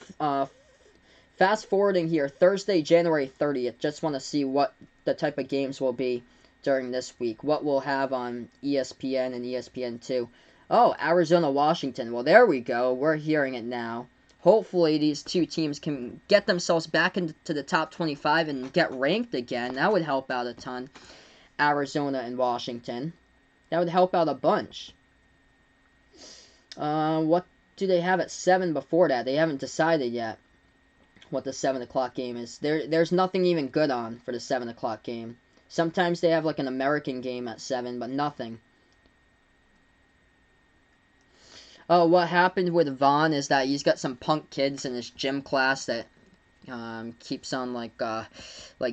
Fast forwarding here, Thursday, January 30th. Just want to see what the type of games will be during this week. What we'll have on ESPN and ESPN2. Oh, Arizona, Washington. Well, there we go. We're hearing it now. Hopefully, these two teams can get themselves back into the top 25 and get ranked again. That would help out a ton. Arizona and Washington. That would help out a bunch. What do they have at 7 before that? They haven't decided yet what the 7 o'clock game is. There's nothing even good on for the 7 o'clock game. Sometimes they have like an American game at 7, but nothing. Oh, what happened with Vaughn is that he's got some punk kids in his gym class that keeps on like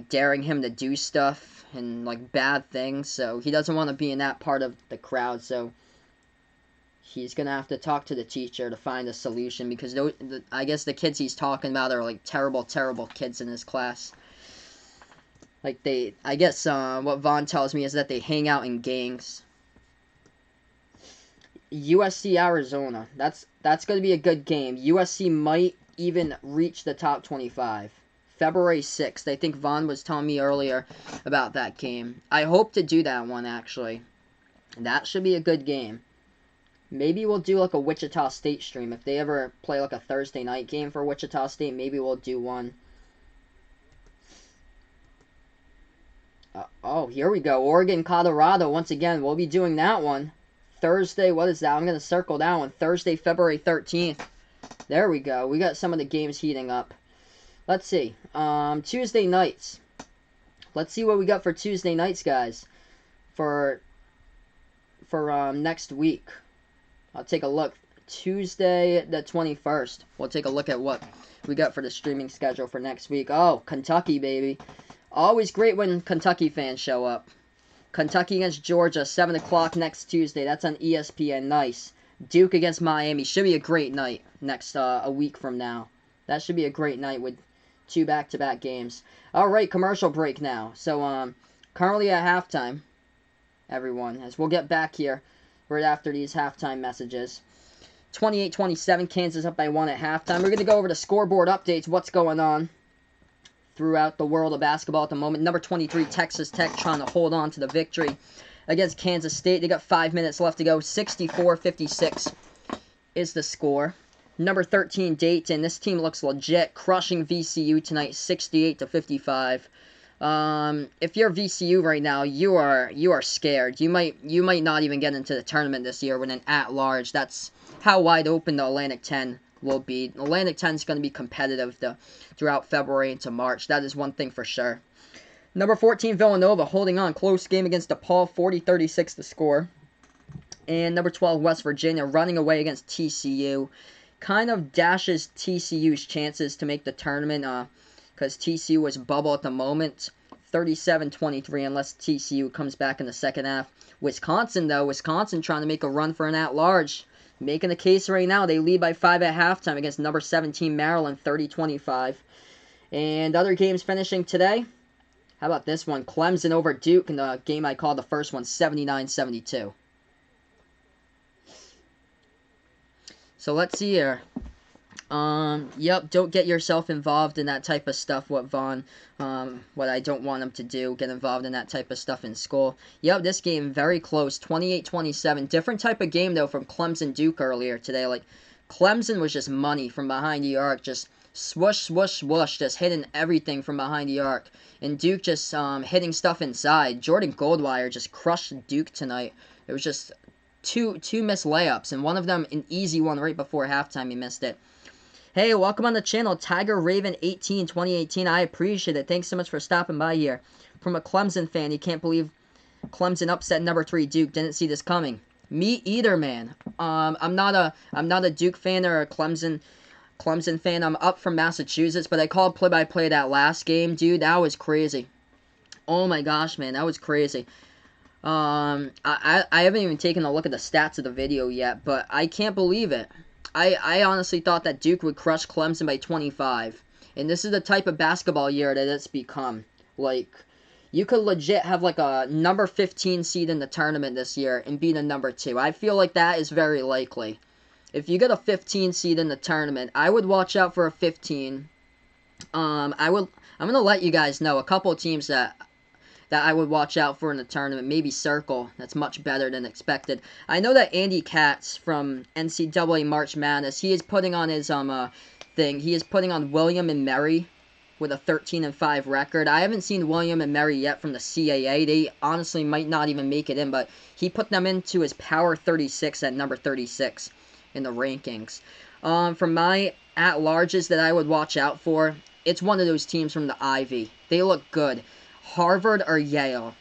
daring him to do stuff and like bad things. So he doesn't want to be in that part of the crowd. So he's gonna have to talk to the teacher to find a solution because I guess the kids he's talking about are like terrible, terrible kids in his class. Like I guess what Vaughn tells me is that they hang out in gangs. USC Arizona. That's going to be a good game. USC might even reach the top 25. February 6th. I think Vaughn was telling me earlier about that game. I hope to do that one actually. That should be a good game. Maybe we'll do like a Wichita State stream. If they ever play like a Thursday night game for Wichita State, maybe we'll do one. Oh, here we go. Oregon, Colorado. Once again, we'll be doing that one. Thursday, what is that? I'm going to circle that one. Thursday, February 13th. There we go. We got some of the games heating up. Let's see. Tuesday nights. Let's see what we got for Tuesday nights, guys. For next week. I'll take a look. Tuesday the 21st. We'll take a look at what we got for the streaming schedule for next week. Oh, Kentucky, baby. Always great when Kentucky fans show up. Kentucky against Georgia, 7 o'clock next Tuesday. That's on ESPN. Nice. Duke against Miami. Should be a great night next a week from now. That should be a great night with 2 back-to-back games. Alright, commercial break now. So, currently at halftime, everyone, as we'll get back here right after these halftime messages. 28-27, Kansas up by 1 at halftime. We're going to go over the scoreboard updates, what's going on throughout the world of basketball at the moment. Number 23, Texas Tech, trying to hold on to the victory against Kansas State. They got 5 minutes left to go. 64-56 is the score. Number 13, Dayton. This team looks legit, crushing VCU tonight, 68-55. If you're VCU right now, you are scared. You might not even get into the tournament this year with an at-large. That's how wide open the Atlantic 10 will be. Atlantic 10 is going to be competitive throughout February into March. That is one thing for sure. Number 14, Villanova, holding on. Close game against DePaul, 40-36 the score. And number 12, West Virginia, running away against TCU. Kind of dashes TCU's chances to make the tournament because TCU is bubble at the moment. 37-23 unless TCU comes back in the second half. Wisconsin, though. Wisconsin trying to make a run for an at-large. Making the case right now. They lead by 5 at halftime against number 17, Maryland, 30-25. And other games finishing today. How about this one? Clemson over Duke in the game I called the first one, 79-72. So let's see here. Yep, don't get yourself involved in that type of stuff, what I don't want him to do, get involved in that type of stuff in school. Yep, this game, very close, 28-27. Different type of game, though, from Clemson Duke earlier today. Like, Clemson was just money from behind the arc, just swoosh, swoosh, swoosh, just hitting everything from behind the arc. And Duke just, hitting stuff inside. Jordan Goldwire just crushed Duke tonight. It was just two missed layups, and one of them, an easy one right before halftime, he missed it. Hey, welcome on the channel, Tiger Raven 18 2018. I appreciate it. Thanks so much for stopping by here. From a Clemson fan, you can't believe Clemson upset number 3 Duke. Didn't see this coming. Me either, man. I'm not a Duke fan or a Clemson fan. I'm up from Massachusetts, but I called play-by-play that last game, dude. That was crazy. Oh my gosh, man, that was crazy. I haven't even taken a look at the stats of the video yet, but I can't believe it. I honestly thought that Duke would crush Clemson by 25. And this is the type of basketball year that it's become. Like, you could legit have like a number 15 seed in the tournament this year and beat a number 2. I feel like that is very likely. If you get a 15 seed in the tournament, I would watch out for a 15. I'm going to let you guys know a couple of teams that I would watch out for in the tournament. Maybe Circle. That's much better than expected. I know that Andy Katz from NCAA March Madness, he is putting on his thing. He is putting on William and Mary with a 13-5 record. I haven't seen William and Mary yet from the CAA. They honestly might not even make it in, but he put them into his Power 36 at number 36 in the rankings. From my at-larges that I would watch out for, it's one of those teams from the Ivy. They look good. Harvard or Yale.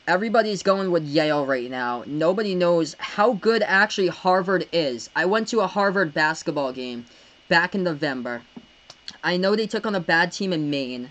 Everybody's going with Yale right now. Nobody knows how good actually Harvard is. I went to a Harvard basketball game back in November. I know they took on a bad team in Maine,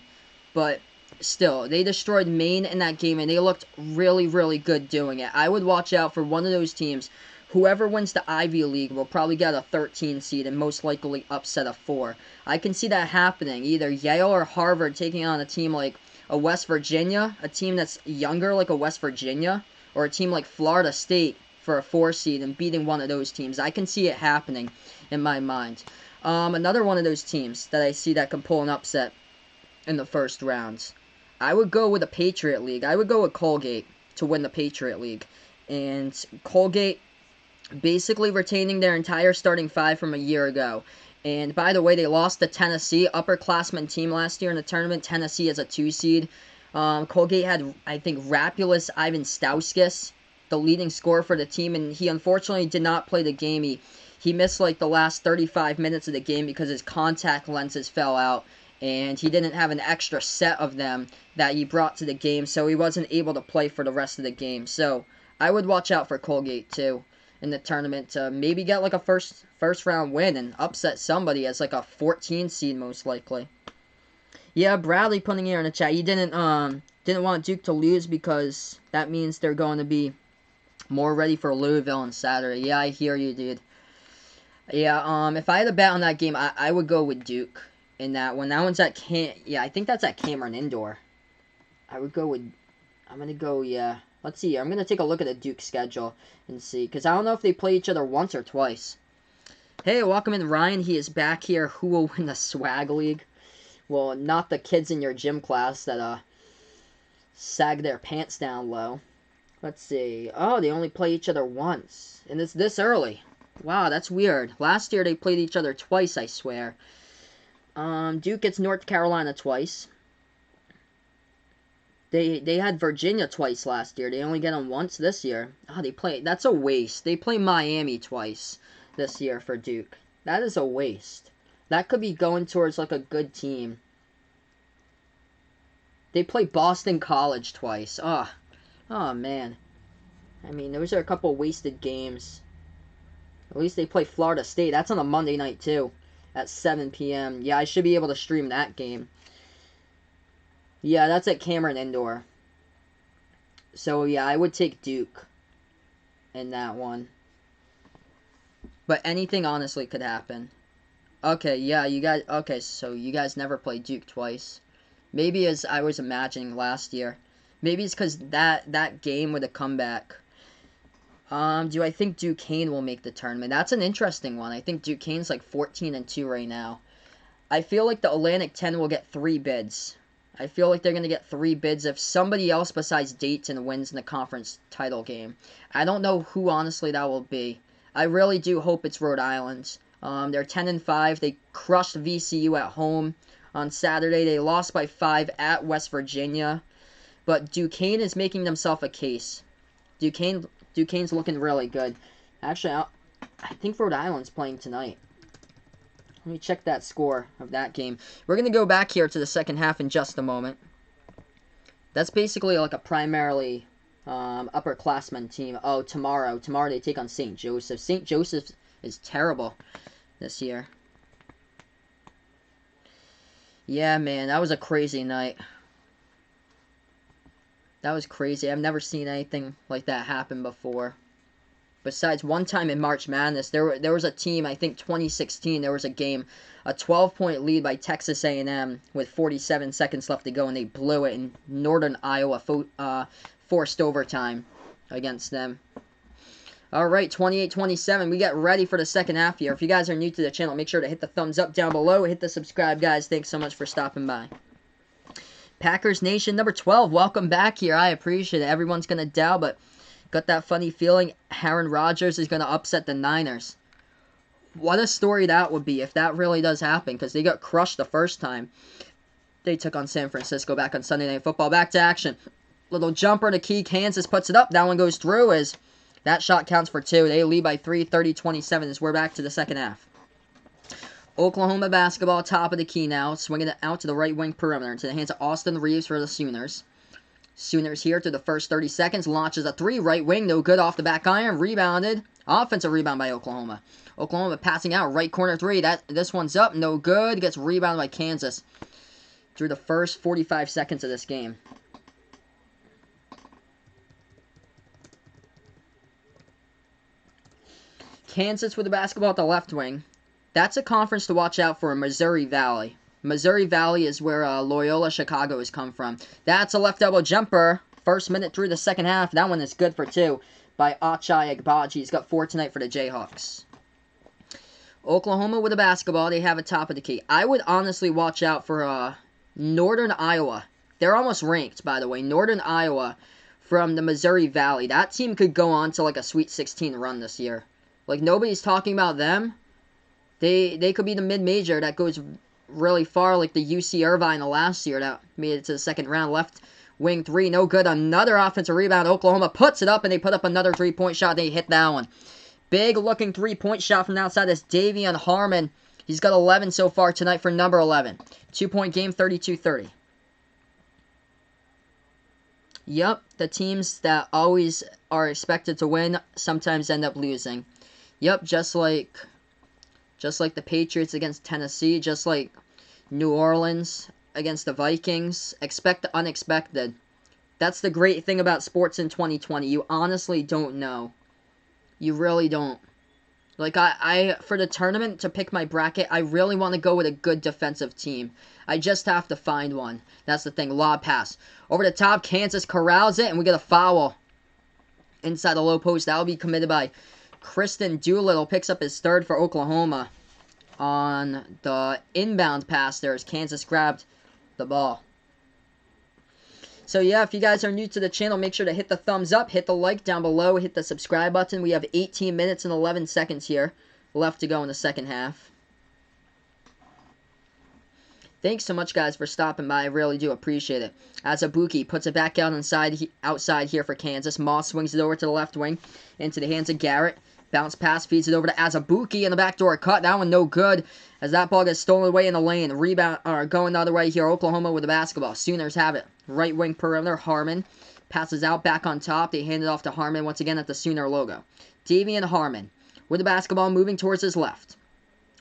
but still, they destroyed Maine in that game, and they looked really, really good doing it. I would watch out for one of those teams. Whoever wins the Ivy League will probably get a 13 seed and most likely upset a 4. I can see that happening. Either Yale or Harvard taking on a team like a West Virginia, a team that's younger like a West Virginia, or a team like Florida State for a 4 seed and beating one of those teams. I can see it happening in my mind. Another one of those teams that I see that can pull an upset in the first rounds. I would go with the Patriot League. I would go with Colgate to win the Patriot League. And Colgate basically retaining their entire starting 5 from a year ago. And by the way, they lost to Tennessee, upperclassman team last year in the tournament. Tennessee as a 2 seed. Colgate had, I think, Rapulus Ivan Stauskas, the leading scorer for the team, and he unfortunately did not play the game. He missed like the last 35 minutes of the game because his contact lenses fell out, and he didn't have an extra set of them that he brought to the game, so he wasn't able to play for the rest of the game. So I would watch out for Colgate too in the tournament to maybe get like a first round win and upset somebody as like a 14 seed most likely. Yeah, Bradley putting here in the chat. He didn't want Duke to lose because that means they're going to be more ready for Louisville on Saturday. Yeah, I hear you, dude. Yeah, if I had a bet on that game, I would go with Duke in that one. That one's at I think that's at Cameron Indoor. I'm gonna go, yeah. Let's see. I'm gonna take a look at the Duke schedule and see, because I don't know if they play each other once or twice. Hey, welcome in Ryan. He is back here. Who will win the swag league? Well, not the kids in your gym class that sag their pants down low. Let's see. Oh, they only play each other once, and it's this early. Wow, that's weird. Last year they played each other twice, I swear. Duke gets North Carolina twice. They had Virginia twice last year. They only get them once this year. Oh, that's a waste. They play Miami twice this year for Duke. That is a waste. That could be going towards like a good team. They play Boston College twice. Oh man. I mean, those are a couple wasted games. At least they play Florida State. That's on a Monday night too, at 7 p.m. Yeah, I should be able to stream that game. Yeah, that's at Cameron Indoor. So yeah, I would take Duke in that one. But anything honestly could happen. Okay, yeah, okay, so you guys never played Duke twice. Maybe as I was imagining last year. Maybe it's because that game with a comeback. Do I think Duquesne will make the tournament? That's an interesting one. I think Duquesne's like 14-2 right now. I feel like the Atlantic 10 will get 3 bids. I feel like they're going to get 3 bids if somebody else besides Dayton wins in the conference title game. I don't know who, honestly, that will be. I really do hope it's Rhode Island. They're 10-5. They crushed VCU at home on Saturday. They lost by 5 at West Virginia. But Duquesne is making themselves a case. Duquesne's looking really good. Actually, I think Rhode Island's playing tonight. Let me check that score of that game. We're going to go back here to the second half in just a moment. That's basically like a primarily upperclassmen team. Oh, tomorrow. Tomorrow they take on St. Joseph. St. Joseph is terrible this year. Yeah, man, that was a crazy night. That was crazy. I've never seen anything like that happen before. Besides, one time in March Madness, there was a team, I think 2016, there was a game, a 12-point lead by Texas A&M with 47 seconds left to go, and they blew it, and Northern Iowa forced overtime against them. Alright, 28-27, we get ready for the second half here. If you guys are new to the channel, make sure to hit the thumbs up down below, hit the subscribe, guys. Thanks so much for stopping by. Packers Nation number 12, welcome back here. I appreciate it. Everyone's going to doubt, but got that funny feeling Aaron Rodgers is going to upset the Niners. What a story that would be if that really does happen, because they got crushed the first time they took on San Francisco back on Sunday Night Football. Back to action. Little jumper to key. Kansas puts it up. That one goes through as that shot counts for 2. They lead by 3, 30-27 as we're back to the second half. Oklahoma basketball, top of the key now. Swinging it out to the right wing perimeter into the hands of Austin Reeves for the Sooners. Sooners here through the first 30 seconds. Launches a 3, right wing, no good off the back iron. Rebounded. Offensive rebound by Oklahoma. Oklahoma passing out, right corner 3. This one's up, no good. Gets rebounded by Kansas through the first 45 seconds of this game. Kansas with the basketball at the left wing. That's a conference to watch out for in Missouri Valley. Missouri Valley is where Loyola Chicago has come from. That's a left elbow jumper. First minute through the second half. That one is good for 2 by Ochai Agbaji. He's got 4 tonight for the Jayhawks. Oklahoma with the basketball. They have a top of the key. I would honestly watch out for Northern Iowa. They're almost ranked, by the way. Northern Iowa from the Missouri Valley. That team could go on to like a Sweet 16 run this year. Like, nobody's talking about them. They could be the mid-major that goes really far, like the UC Irvine of last year that made it to the second round. Left wing 3, no good. Another offensive rebound. Oklahoma puts it up, and they put up another 3-point shot. They hit that one. Big-looking 3-point shot from outside. That's Davion Harmon. He's got 11 so far tonight for number 11. 2-point game, 32-30. Yep, the teams that always are expected to win sometimes end up losing. Yep, just like the Patriots against Tennessee, just like New Orleans against the Vikings. Expect the unexpected. That's the great thing about sports in 2020. You honestly don't know. You really don't. Like, I for the tournament, to pick my bracket, I really want to go with a good defensive team. I just have to find one. That's the thing. Lob pass. Over the top, Kansas corrals it, and we get a foul inside the low post. That will be committed by Kristen Doolittle. Picks up his 3rd for Oklahoma on the inbound pass there as Kansas grabbed the ball. So yeah, if you guys are new to the channel, make sure to hit the thumbs up, hit the like down below, hit the subscribe button. We have 18 minutes and 11 seconds here left to go in the second half. Thanks so much, guys, for stopping by. I really do appreciate it. Azubuike puts it back out outside here for Kansas. Moss swings it over to the left wing into the hands of Garrett. Bounce pass, feeds it over to Azubuike in the backdoor cut. That one no good as that ball gets stolen away in the lane. Rebound, going the other way here. Oklahoma with the basketball. Sooners have it. Right wing perimeter. Harmon passes out back on top. They hand it off to Harmon once again at the Sooner logo. Davion Harmon with the basketball moving towards his left.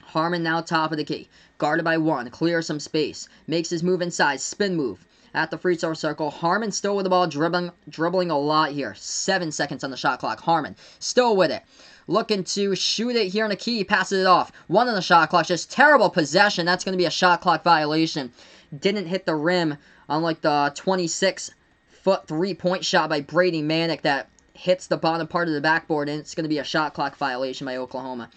Harmon now top of the key. Guarded by 1. Clears some space. Makes his move inside. Spin move. At the free throw circle. Harmon still with the ball. Dribbling a lot here. 7 seconds on the shot clock. Harmon still with it. Looking to shoot it here in the key. Passes it off. 1 on the shot clock. Just terrible possession. That's going to be a shot clock violation. Didn't hit the rim on like the 26-foot 3-point shot by Brady Manick that hits the bottom part of the backboard, and it's going to be a shot clock violation by Oklahoma.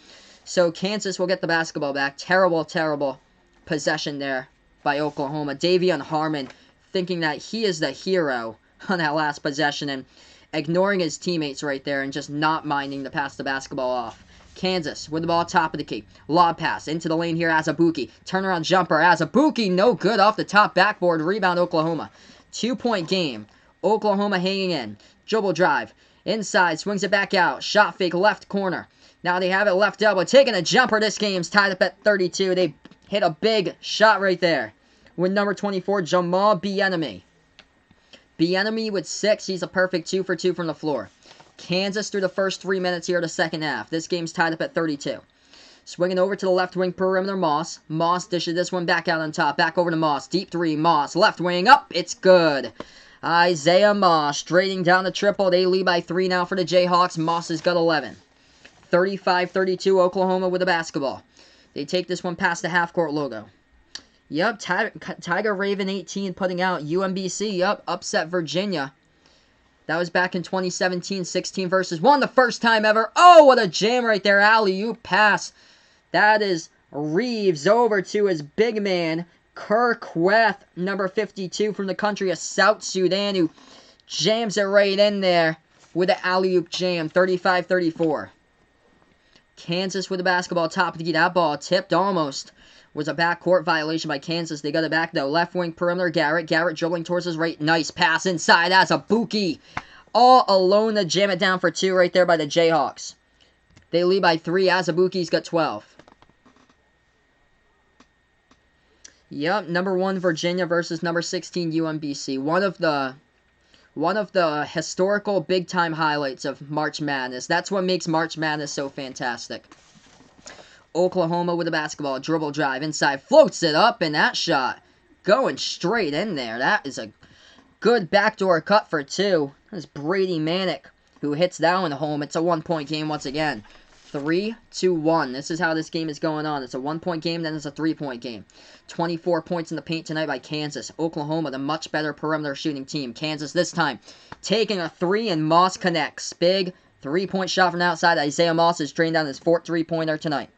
So Kansas will get the basketball back. Terrible, terrible possession there by Oklahoma. Davion Harmon thinking that he is the hero on that last possession and ignoring his teammates right there and just not minding to pass the basketball off. Kansas with the ball top of the key. Lob pass into the lane here. Azubuike. Turnaround jumper. Azubuike no good off the top backboard. Rebound Oklahoma. 2-point game. Oklahoma hanging in. Dribble drive. Inside. Swings it back out. Shot fake left corner. Now they have it left elbow. Taking a jumper. This game's tied up at 32. They hit a big shot right there with number 24, Jamal Bieniemy. Bieniemy with 6. He's a perfect 2 for 2 from the floor. Kansas through the first 3 minutes here of the second half. This game's tied up at 32. Swinging over to the left wing perimeter, Moss. Moss dishes this one back out on top. Back over to Moss. Deep 3, Moss. Left wing up. It's good. Isaiah Moss straightening down the triple. They lead by 3 now for the Jayhawks. Moss has got 11. 35-32, Oklahoma with the basketball. They take this one past the half-court logo. Yep, Tiger Raven 18 putting out UMBC. Yep, upset Virginia. That was back in 2017, 16 versus 1, the first time ever. Oh, what a jam right there. Alley-oop pass. That is Reeves over to his big man, Kirkweth, number 52 from the country of South Sudan, who jams it right in there with an alley-oop jam, 35-34. Kansas with the basketball, top of the key. That ball tipped almost. Was a backcourt violation by Kansas. They got it back, though. Left wing perimeter, Garrett. Garrett dribbling towards his right. Nice pass inside. Azubuike. All alone to jam it down for 2 right there by the Jayhawks. They lead by 3. Azubuike's got 12. Yep, number 1 Virginia versus number 16 UMBC. One of the historical big-time highlights of March Madness. That's what makes March Madness so fantastic. Oklahoma with the basketball. Dribble drive inside. Floats it up, and that shot going straight in there. That is a good backdoor cut for 2. That's Brady Manick who hits that one home. It's a 1-point game once again. 3-1. This is how this game is going on. It's a 1-point game, then it's a 3-point game. 24 points in the paint tonight by Kansas. Oklahoma, the much better perimeter shooting team. Kansas this time taking a 3, and Moss connects. Big 3-point shot from outside. Isaiah Moss is drained down his 4th 3-pointer tonight.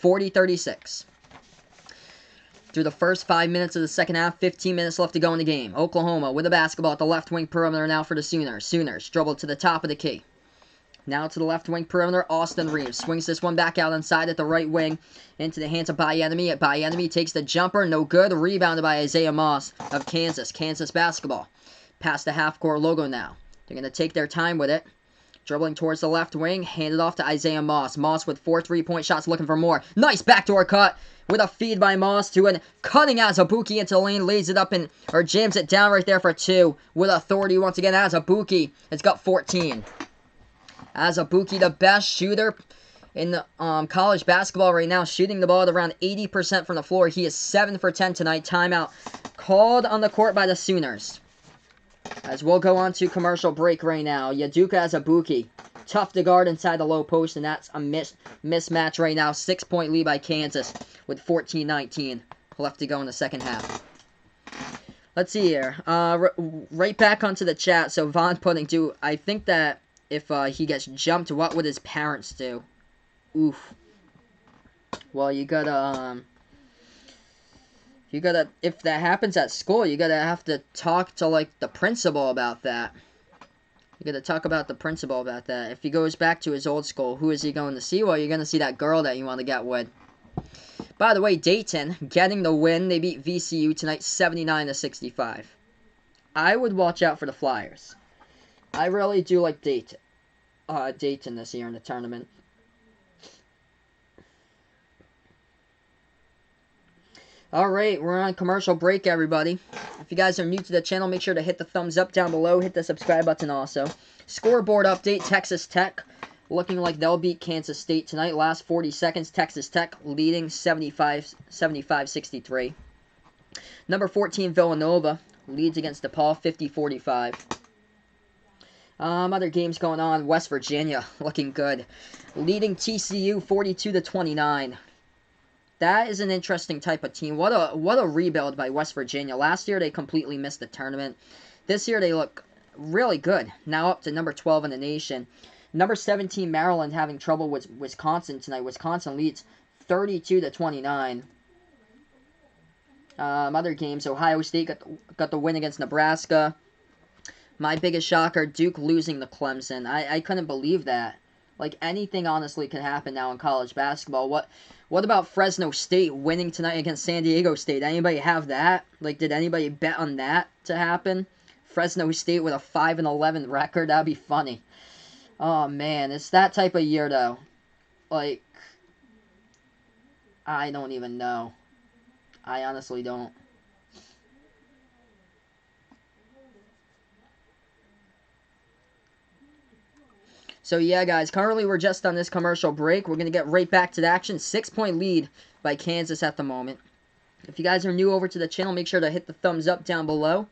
40-36. Through the first 5 minutes of the second half, 15 minutes left to go in the game. Oklahoma with the basketball at the left wing perimeter now for the Sooners. Sooners dribble to the top of the key. Now to the left wing perimeter, Austin Reeves swings this one back out inside at the right wing into the hands of Bieniemy. Bieniemy takes the jumper, no good. Rebounded by Isaiah Moss of Kansas. Kansas basketball. Past the half-court logo now. They're going to take their time with it. Dribbling towards the left wing, handed off to Isaiah Moss. Moss with 4 3-point shots, looking for more. Nice backdoor cut with a feed by Moss to a cutting Azubuike into the lane, lays it up or jams it down right there for 2 with authority once again. Azubuike has got 14. Azubuike, the best shooter in the college basketball right now, shooting the ball at around 80% from the floor. He is 7 for 10 tonight. Timeout called on the court by the Sooners. As we'll go on to commercial break right now. Udoka Azubuike, tough to guard inside the low post, and that's a mismatch right now. 6-point lead by Kansas with 14-19 left to go in the second half. Let's see here. Right back onto the chat. So Vaughn putting, I think that if he gets jumped, what would his parents do? Oof. Well, you gotta, if that happens at school, you gotta have to talk to, like, the principal about that. You gotta talk about the principal about that. If he goes back to his old school, who is he going to see? Well, you're gonna see that girl that you want to get with. By the way, Dayton getting the win. They beat VCU tonight, 79-65. I would watch out for the Flyers. I really do like Dayton this year in the tournament. Alright, we're on commercial break, everybody. If you guys are new to the channel, make sure to hit the thumbs up down below. Hit the subscribe button also. Scoreboard update, Texas Tech looking like they'll beat Kansas State tonight. Last 40 seconds, Texas Tech leading 75-63. Number 14, Villanova leads against DePaul 50-45. Other games going on. West Virginia looking good. Leading TCU 42-29. That is an interesting type of team. What a rebuild by West Virginia. Last year they completely missed the tournament. This year they look really good. Now up to number 12 in the nation. Number 17, Maryland, having trouble with Wisconsin tonight. Wisconsin leads 32-29. Other games, Ohio State got the win against Nebraska. My biggest shocker, Duke losing to Clemson. I couldn't believe that. Like, anything honestly can happen now in college basketball. What about Fresno State winning tonight against San Diego State? Anybody have that? Like, did anybody bet on that to happen? Fresno State with a 5-11 record? That'd be funny. Oh, man. It's that type of year, though. Like, I don't even know. I honestly don't. So, yeah, guys, currently we're just on this commercial break. We're going to get right back to the action. 6-point lead by Kansas at the moment. If you guys are new over to the channel, make sure to hit the thumbs up down below.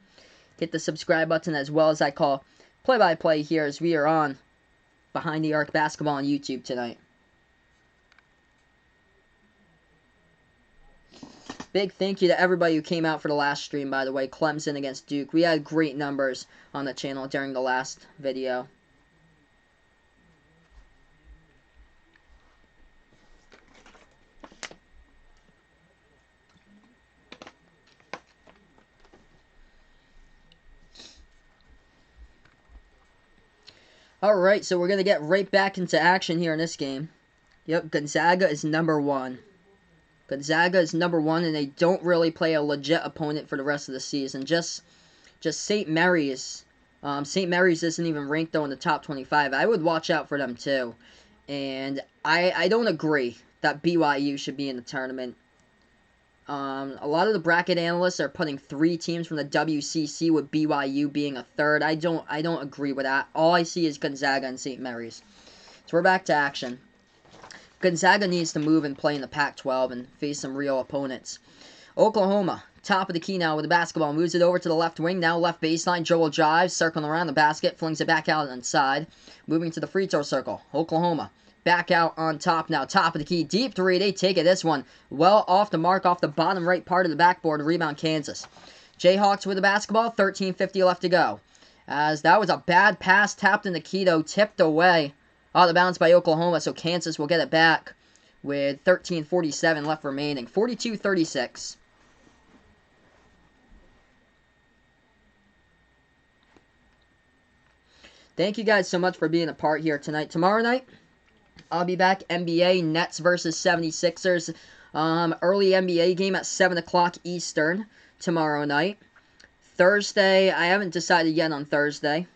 Hit the subscribe button, as well as I call play-by-play here, as we are on Behind the Arc Basketball on YouTube tonight. Big thank you to everybody who came out for the last stream, by the way. Clemson against Duke. We had great numbers on the channel during the last video. Alright, so we're going to get right back into action here in this game. Yep, Gonzaga is number 1. Gonzaga is number 1, and they don't really play a legit opponent for the rest of the season. Just St. Mary's. St. Mary's isn't even ranked, though, in the top 25. I would watch out for them, too. And I don't agree that BYU should be in the tournament. A lot of the bracket analysts are putting 3 teams from the WCC, with BYU being a third. I don't agree with that. All I see is Gonzaga and St. Mary's. So we're back to action. Gonzaga needs to move and play in the Pac-12 and face some real opponents. Oklahoma, top of the key now with the basketball. Moves it over to the left wing. Now left baseline. Joel drives, circling around the basket. Flings it back out inside. Moving to the free throw circle. Oklahoma back out on top now. Top of the key. Deep 3. They take it. This one well off the mark, off the bottom right part of the backboard. Rebound Kansas. Jayhawks with the basketball. 13:50 left to go. As that was a bad pass. Tapped in the key, though. Tipped away. Out of bounds by Oklahoma. So Kansas will get it back with 13:47 left remaining. 42-36. Thank you guys so much for being a part here tonight. Tomorrow night, I'll be back. NBA Nets versus 76ers. Early NBA game at 7 o'clock Eastern tomorrow night. Thursday, I haven't decided yet on Thursday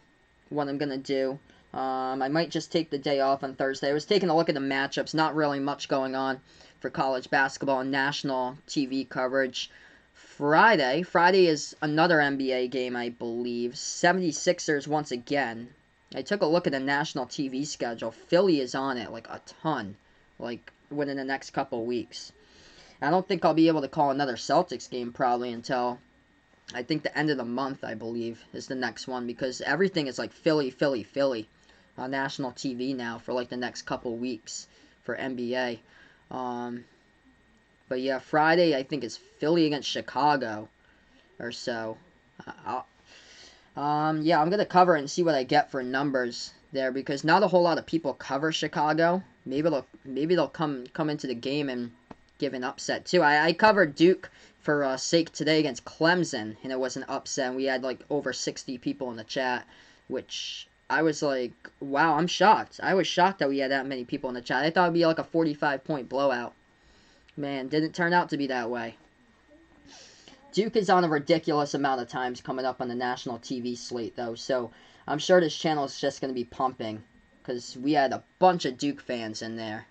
what I'm going to do. I might just take the day off on Thursday. I was taking a look at the matchups. Not really much going on for college basketball and national TV coverage. Friday is another NBA game, I believe. 76ers once again. I took a look at the national TV schedule. Philly is on it, like, a ton. Like, within the next couple weeks. I don't think I'll be able to call another Celtics game probably until, I think, the end of the month, I believe, is the next one. Because everything is, like, Philly on national TV now for, like, the next couple weeks for NBA. But, yeah, Friday, I think, is Philly against Chicago or so. Yeah, I'm going to cover it and see what I get for numbers there, because not a whole lot of people cover Chicago. Maybe they'll come into the game and give an upset, too. I covered Duke for sake today against Clemson, and it was an upset. And we had, like, over 60 people in the chat, which I was like, wow, I'm shocked. I was shocked that we had that many people in the chat. I thought it would be like a 45-point blowout. Man, didn't turn out to be that way. Duke is on a ridiculous amount of times coming up on the national TV slate, though, so I'm sure this channel is just going to be pumping, because we had a bunch of Duke fans in there.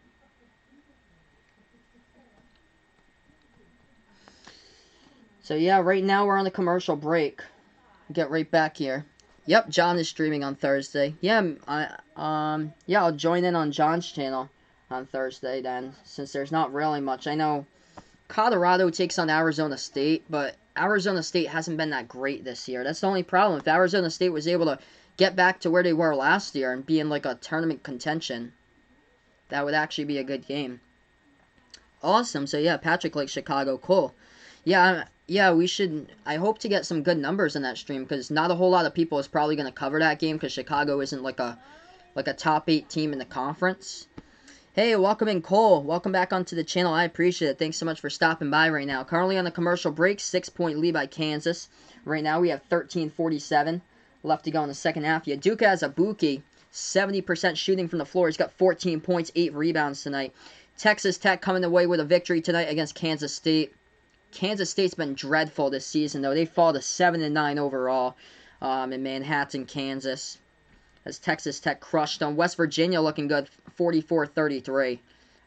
So, yeah, right now we're on a commercial break. Get right back here. Yep, John is streaming on Thursday. Yeah, I'll join in on John's channel on Thursday then, since there's not really much. I know Colorado takes on Arizona State, but Arizona State hasn't been that great this year. That's the only problem. If Arizona State was able to get back to where they were last year and be in like a tournament contention, that would actually be a good game. Awesome. So yeah, Patrick likes Chicago. Cool. Yeah, yeah, we should. I hope to get some good numbers in that stream because not a whole lot of people is probably going to cover that game because Chicago isn't like a top 8 team in the conference. Hey, welcome in, Cole. Welcome back onto the channel. I appreciate it. Thanks so much for stopping by right now. Currently on the commercial break, 6-point lead by Kansas. Right now we have 13:47 left to go in the second half. Yaduka has a Buki, 70% shooting from the floor. He's got 14 points, 8 rebounds tonight. Texas Tech coming away with a victory tonight against Kansas State. Kansas State's been dreadful this season, though. They fall to 7-9 overall in Manhattan, Kansas. As Texas Tech crushed them. West Virginia looking good, 44-33.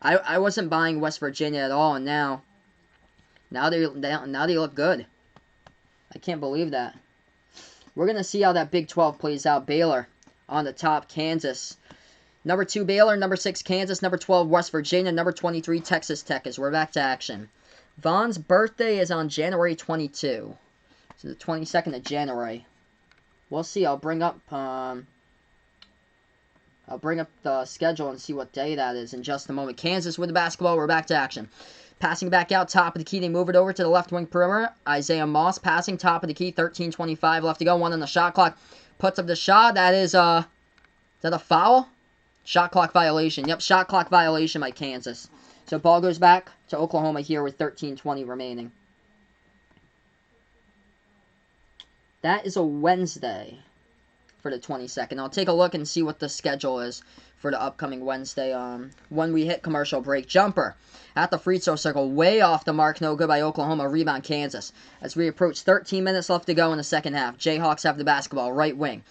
I wasn't buying West Virginia at all, and now they look good. I can't believe that. We're going to see how that Big 12 plays out. Baylor on the top, Kansas. Number 2, Baylor. Number 6, Kansas. Number 12, West Virginia. Number 23, Texas Tech, as we're back to action. Vaughn's birthday is on January 22. So the 22nd of January. We'll see. I'll bring up the schedule and see what day that is in just a moment. Kansas with the basketball. We're back to action. Passing back out, top of the key. They move it over to the left wing perimeter. Isaiah Moss passing, top of the key. 13:25 left to go. 1 on the shot clock. Puts up the shot. That is that a foul? Shot clock violation. Yep, shot clock violation by Kansas. So ball goes back to Oklahoma here with 13:20 remaining. That is a Wednesday for the 22nd. I'll take a look and see what the schedule is for the upcoming Wednesday when we hit commercial break. Jumper at the free throw circle, way off the mark, no good by Oklahoma. Rebound Kansas. As we approach 13 minutes left to go in the second half. Jayhawks have the basketball, right wing.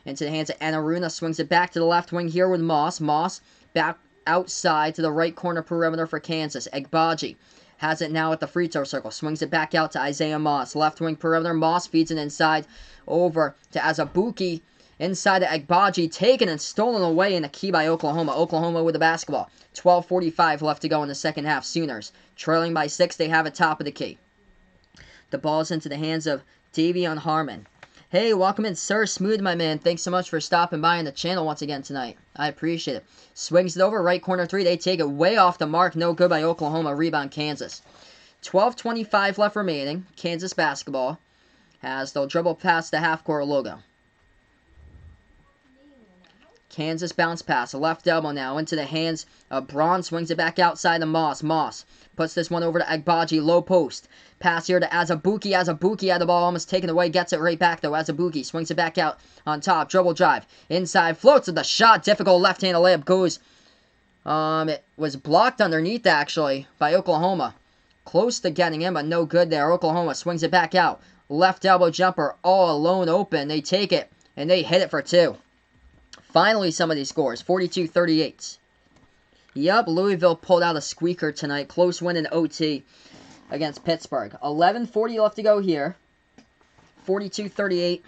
Into the hands of Anaruna, swings it back to the left wing here with Moss. Moss back outside to the right corner perimeter for Kansas. Egbaji has it now at the free throw circle. Swings it back out to Isaiah Moss. Left wing perimeter. Moss feeds it inside over to Azubuike. Inside to Egbaji, taken and stolen away in the key by Oklahoma. Oklahoma with the basketball. 12:45 left to go in the second half. Sooners trailing by 6. They have it top of the key. The ball's into the hands of Davion Harmon. Hey, welcome in, Sir Smooth, my man. Thanks so much for stopping by on the channel once again tonight. I appreciate it. Swings it over, right corner 3. They take it way off the mark. No good by Oklahoma. Rebound Kansas. 12:25 left remaining. Kansas basketball as they'll dribble past the half-court logo. Kansas bounce pass. A left elbow now into the hands of Braun. Swings it back outside to Moss. Moss puts this one over to Egbaji. Low post. Pass here to Azubuike. Azubuike had the ball almost taken away. Gets it right back though. Azubuike swings it back out on top. Dribble drive. Inside. Floats with the shot. Difficult left-handed layup. Goes. It was blocked underneath actually by Oklahoma. Close to getting in but no good there. Oklahoma swings it back out. Left elbow jumper. All alone open. They take it and they hit it for 2. Finally, some of these scores. 42-38. Yup, Louisville pulled out a squeaker tonight. Close win in OT against Pittsburgh. 11:40 left to go here. 42-38.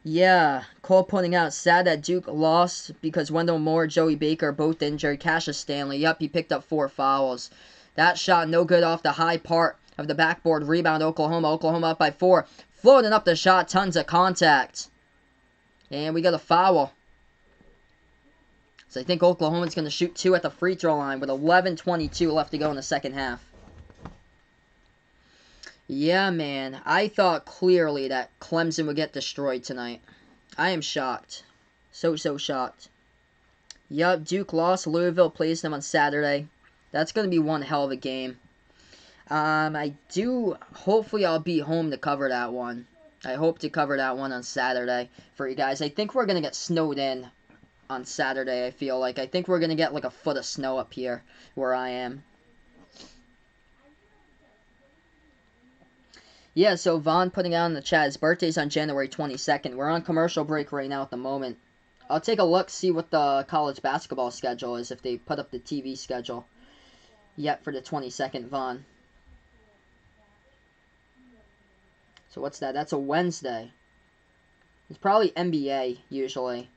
Yeah, Cole pointing out, sad that Duke lost because Wendell Moore, Joey Baker, both injured. Cassius Stanley, yup, he picked up 4 fouls. That shot no good off the high part of the backboard. Rebound Oklahoma. Oklahoma up by 4. Floating up the shot, tons of contact. And we got a foul. So I think Oklahoma's going to shoot 2 at the free throw line with 11:22 left to go in the second half. Yeah, man. I thought clearly that Clemson would get destroyed tonight. I am shocked. So shocked. Yup, Duke lost. Louisville plays them on Saturday. That's going to be one hell of a game. Hopefully I'll be home to cover that one. I hope to cover that one on Saturday for you guys. I think we're going to get snowed in on Saturday, I feel like. I think we're going to get like a foot of snow up here where I am. Yeah, so Vaughn putting out in the chat, his birthday's on January 22nd. We're on commercial break right now at the moment. I'll take a look, see what the college basketball schedule is, if they put up the TV schedule yet for the 22nd, Vaughn. So what's that? That's a Wednesday. It's probably NBA, usually.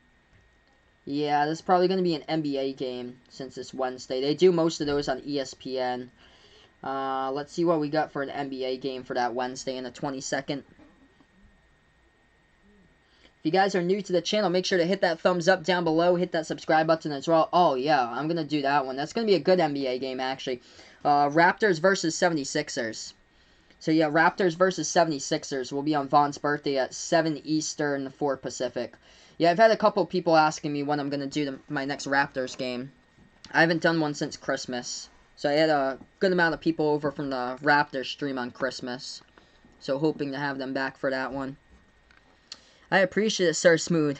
Yeah, this is probably going to be an NBA game since it's Wednesday. They do most of those on ESPN. Let's see what we got for an NBA game for that Wednesday and the 22nd. If you guys are new to the channel, make sure to hit that thumbs up down below. Hit that subscribe button as well. Oh, yeah, I'm going to do that one. That's going to be a good NBA game, actually. Raptors versus 76ers. So yeah, Raptors versus 76ers will be on Vaughn's birthday at 7 Eastern, 4 Pacific. Yeah, I've had a couple people asking me when I'm going to do my next Raptors game. I haven't done one since Christmas. So I had a good amount of people over from the Raptors stream on Christmas. So hoping to have them back for that one. I appreciate it, Sir Smooth.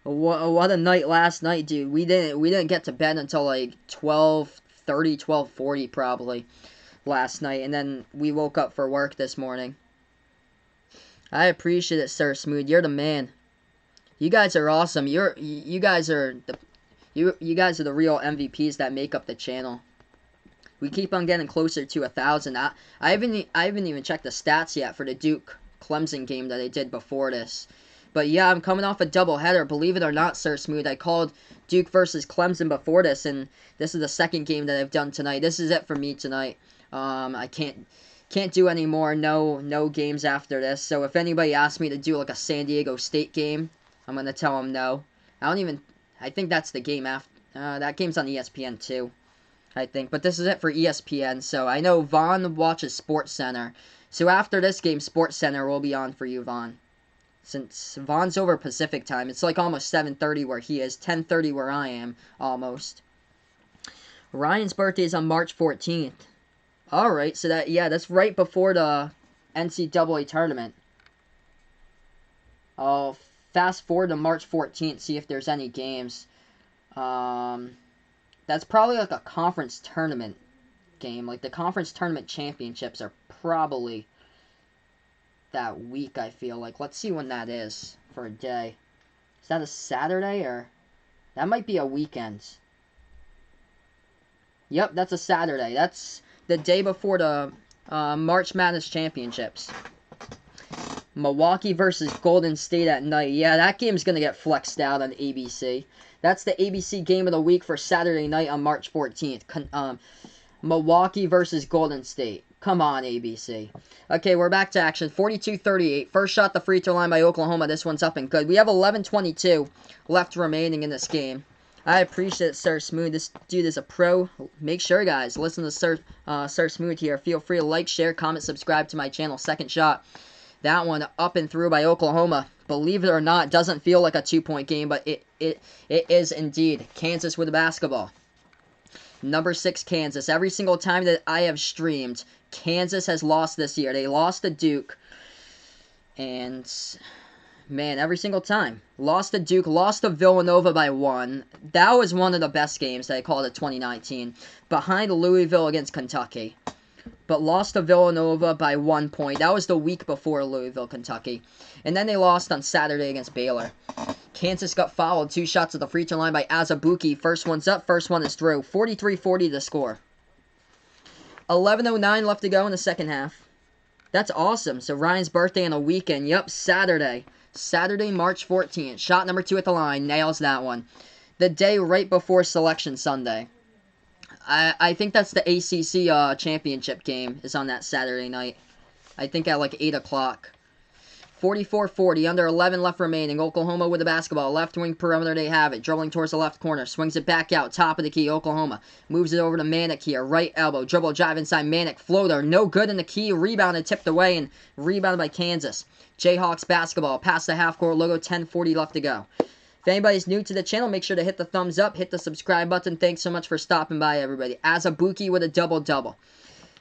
What a night last night, dude. We didn't get to bed until like 12:30, 12:40 probably last night, and then we woke up for work this morning. I appreciate it, Sir Smooth. You're the man. You guys are awesome. You guys are the real MVPs that make up the channel. We keep on getting closer to 1,000. I haven't even checked the stats yet for the Duke Clemson game that I did before this. But yeah, I'm coming off a doubleheader. Believe it or not, Sir Smooth, I called Duke versus Clemson before this, and this is the second game that I've done tonight. This is it for me tonight. I can't do any more. No games after this. So if anybody asks me to do like a San Diego State game, I'm gonna tell them no. I think that's the game after. That game's on ESPN too, I think. But this is it for ESPN. So I know Vaughn watches SportsCenter. So after this game, SportsCenter will be on for you, Vaughn. Since Vaughn's over Pacific time, it's like almost 7:30 where he is, 10:30 where I am, almost. Ryan's birthday is on March 14th. Alright, so that's right before the NCAA tournament. I'll fast forward to March 14th, see if there's any games. That's probably like a conference tournament game. Like the conference tournament championships are probably that week, I feel like. Let's see when that is for a day. Is that a Saturday or... That might be a weekend. Yep, that's a Saturday. That's the day before the March Madness Championships. Milwaukee versus Golden State at night. Yeah, that game's going to get flexed out on ABC. That's the ABC game of the week for Saturday night on March 14th. Milwaukee versus Golden State. Come on, ABC. Okay, we're back to action. 42-38. First shot the free throw line by Oklahoma. This one's up and good. We have 11:22 left remaining in this game. I appreciate it, Sir Smooth. This dude is a pro. Make sure, guys, listen to Sir Smooth here. Feel free to like, share, comment, subscribe to my channel. Second shot. That one up and through by Oklahoma. Believe it or not, doesn't feel like a 2-point game, but it is indeed. Kansas with the basketball. Number 6, Kansas. Every single time that I have streamed, Kansas has lost this year. They lost to Duke. And, man, every single time. Lost to Duke, lost to Villanova by 1. That was one of the best games that I called it 2019. Behind Louisville against Kentucky. But lost to Villanova by 1 point. That was the week before Louisville, Kentucky. And then they lost on Saturday against Baylor. Kansas got fouled. 2 shots at the free throw line by Azubuike. First one's up, first one is through. 43-40 the score. 11:09 left to go in the second half. That's awesome. So Ryan's birthday on a weekend. Yep, Saturday. Saturday, March 14th. Shot number 2 at the line. Nails that one. The day right before Selection Sunday. I think that's the ACC championship game is on that Saturday night. I think at like 8 o'clock. 44-40, under 11 left remaining. Oklahoma with the basketball. Left wing perimeter, they have it. Dribbling towards the left corner. Swings it back out. Top of the key, Oklahoma. Moves it over to Manick here. Right elbow. Dribble drive inside Manick. Floater. No good in the key. Rebounded, tipped away, and rebounded by Kansas. Jayhawks basketball. Past the half-court logo. 10:40 left to go. If anybody's new to the channel, make sure to hit the thumbs up. Hit the subscribe button. Thanks so much for stopping by, everybody. Azubuike with a double-double.